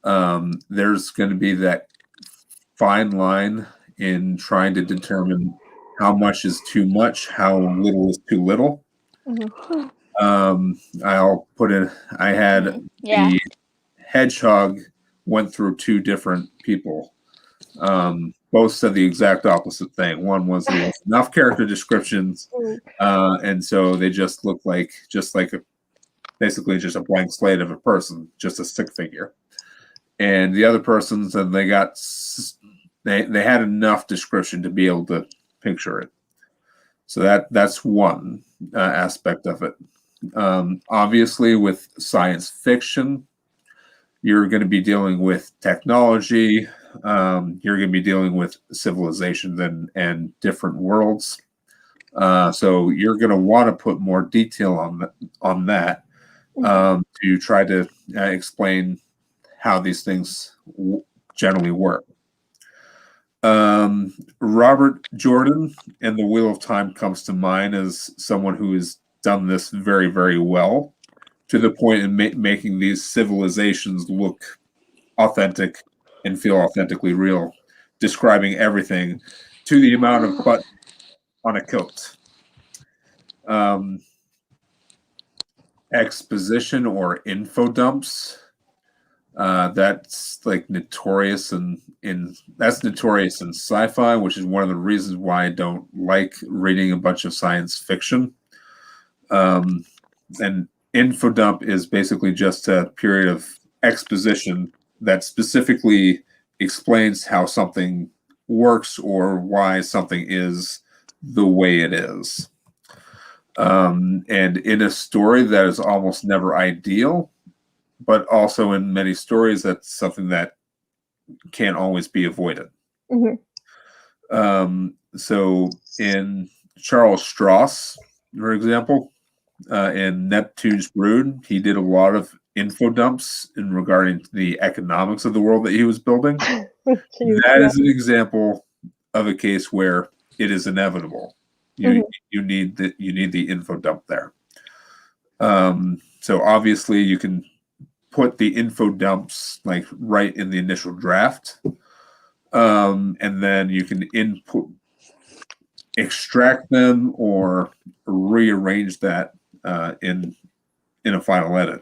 There's going to be that fine line in trying to determine how much is too much, how little is too little. I'll put in, I had the hedgehog went through two different people. Both said the exact opposite thing. One was there was enough character descriptions, and so they just look basically just a blank slate of a person, just a stick figure. and the other persons, and they had enough description to be able to picture it. So that's one aspect of it. Obviously, with science fiction, you're going to be dealing with technology. You're going to be dealing with civilizations and different worlds. So you're going to want to put more detail on that to try to explain how these things generally work. Robert Jordan in The Wheel of Time comes to mind as someone who has done this very, very well, to the point in making these civilizations look authentic and feel authentically real, describing everything to the amount of buttons on a coat. Exposition or info dumps. That's like notorious in sci-fi, which is one of the reasons why I don't like reading a bunch of science fiction. And info dump is basically just a period of exposition that specifically explains how something works or why something is the way it is. And in a story that is almost never ideal, but also in many stories, that's something that can't always be avoided. So in Charles Stross, for example, in Neptune's Brood, he did a lot of info dumps in regarding the economics of the world that he was building. That is an example of a case where it is inevitable. You need the info dump there. So obviously you can put the info dumps like right in the initial draft, and then you can extract them or rearrange that in a final edit.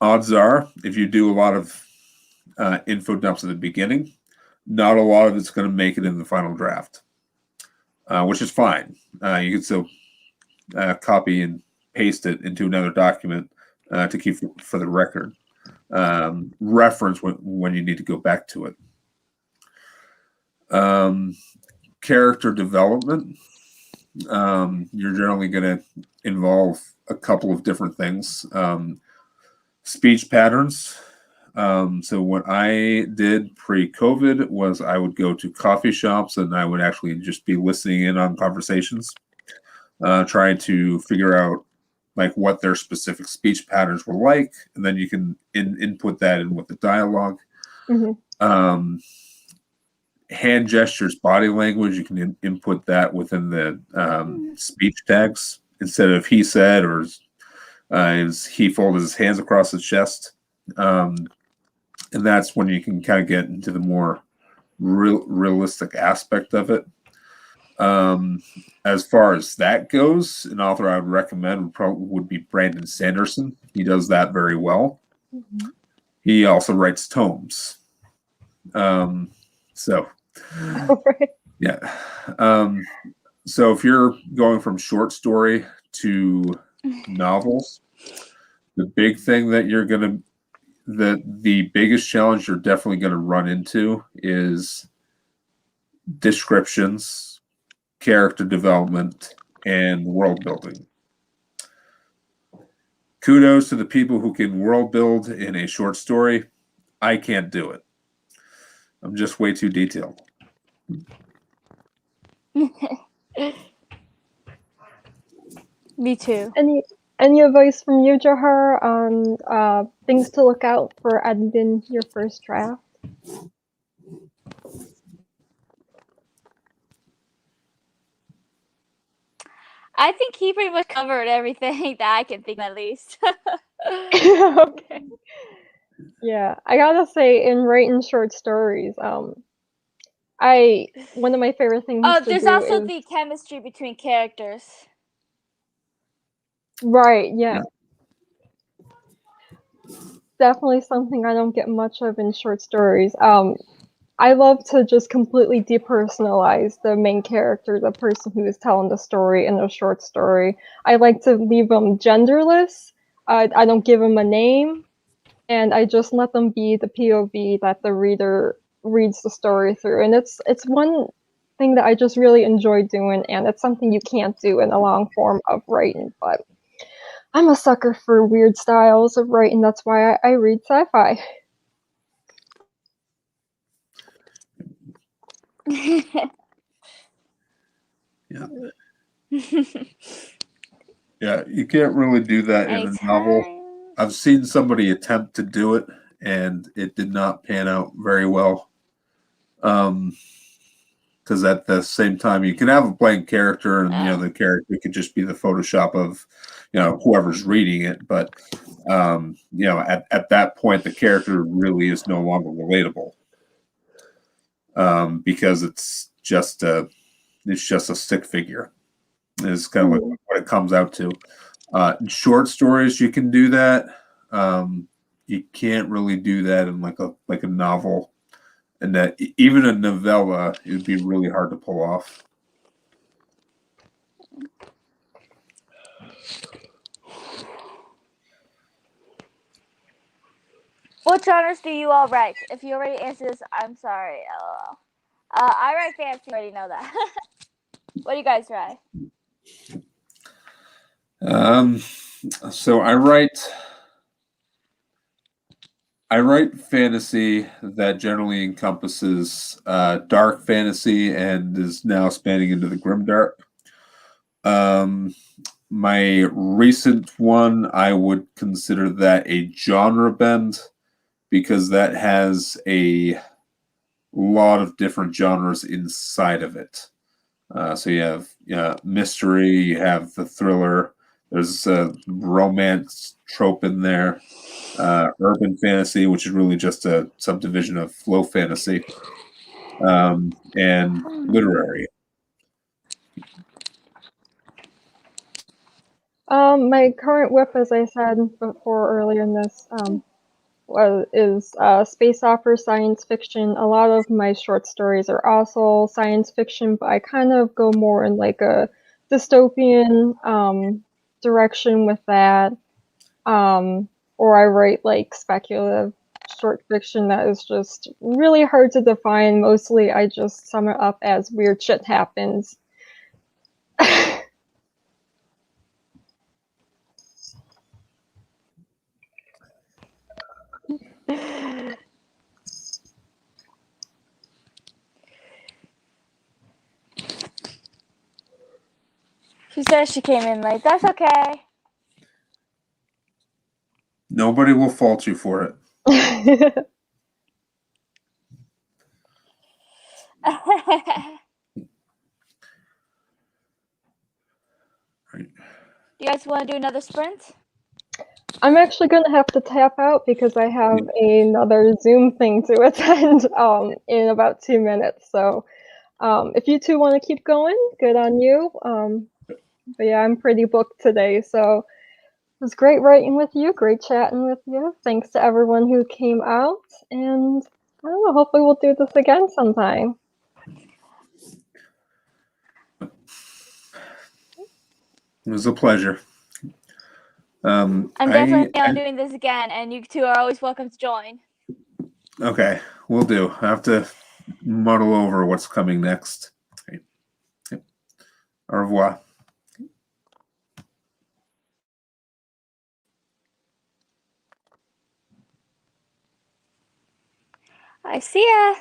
Odds are, if you do a lot of info dumps at the beginning, not a lot of it's going to make it in the final draft, which is fine. You can still copy and paste it into another document to keep for the record reference when you need to go back to it. Character development. You're generally going to involve a couple of different things. Speech patterns. So what I did pre-COVID was I would go to coffee shops and I would actually just be listening in on conversations, trying to figure out like what their specific speech patterns were like, and then you can input that in with the dialogue. Hand gestures, body language, you can input that within the speech tags instead of he said or he folded his hands across his chest. And that's when you can kind of get into the more realistic aspect of it. As far as that goes, an author I would recommend would be Brandon Sanderson. He does that very well. He also writes tomes. So if you're going from short story to novels, the big thing that the biggest challenge you're definitely going to run into is descriptions, character development, and world building. Kudos to the people who can world build in a short story. I can't do it. I'm just way too detailed. Me too. Any advice from you, Jahar, on things to look out for editing your first draft? I think he pretty much covered everything that I can think of, at least. Okay. Yeah, I gotta say, in writing short stories, one of my favorite things to there's do also is... the chemistry between characters. Right, yeah. Definitely something I don't get much of in short stories. I love to just completely depersonalize the main character, the person who is telling the story in a short story. I like to leave them genderless. I don't give them a name. and I just let them be the POV that the reader reads the story through. And it's one thing that I just really enjoy doing, and it's something you can't do in a long form of writing. But I'm a sucker for weird styles of writing. That's why I read sci-fi. Yeah. Yeah, you can't really do that in a novel. I've seen somebody attempt to do it, and it did not pan out very well. Because at the same time, you can have a blank character, and the character could just be the Photoshop of whoever's reading it. But at that point, the character really is no longer relatable, because it's just a stick figure. Is kind of like what it comes out to. In short stories, you can do that. You can't really do that in like a novel, and that even a novella, it would be really hard to pull off. What genres do you all write? If you already answered this, I'm sorry. LOL. I write fantasy. You already know that. What do you guys write? So I write fantasy that generally encompasses dark fantasy and is now spanning into the grimdark. My recent one, I would consider that a genre bend, because that has a lot of different genres inside of it. So you have mystery, you have the thriller, there's a romance trope in there, urban fantasy, which is really just a subdivision of flow fantasy, and literary. My current whip, as I said before earlier in this, is space opera, science fiction. A lot of my short stories are also science fiction, but I kind of go more in like a dystopian direction with that. Or I write like speculative short fiction that is just really hard to define. Mostly I just sum it up as weird shit happens. She says she came in late. That's okay. Nobody will fault you for it. Right. Do you guys want to do another sprint? I'm actually going to have to tap out because I have another Zoom thing to attend in about 2 minutes. So if you two want to keep going, good on you. But yeah, I'm pretty booked today. So it was great writing with you, great chatting with you. Thanks to everyone who came out. And I don't know, hopefully we'll do this again sometime. It was a pleasure. I'm definitely doing this again, and you two are always welcome to join. Okay, we'll do. I have to muddle over what's coming next. Okay. Au revoir. I see ya.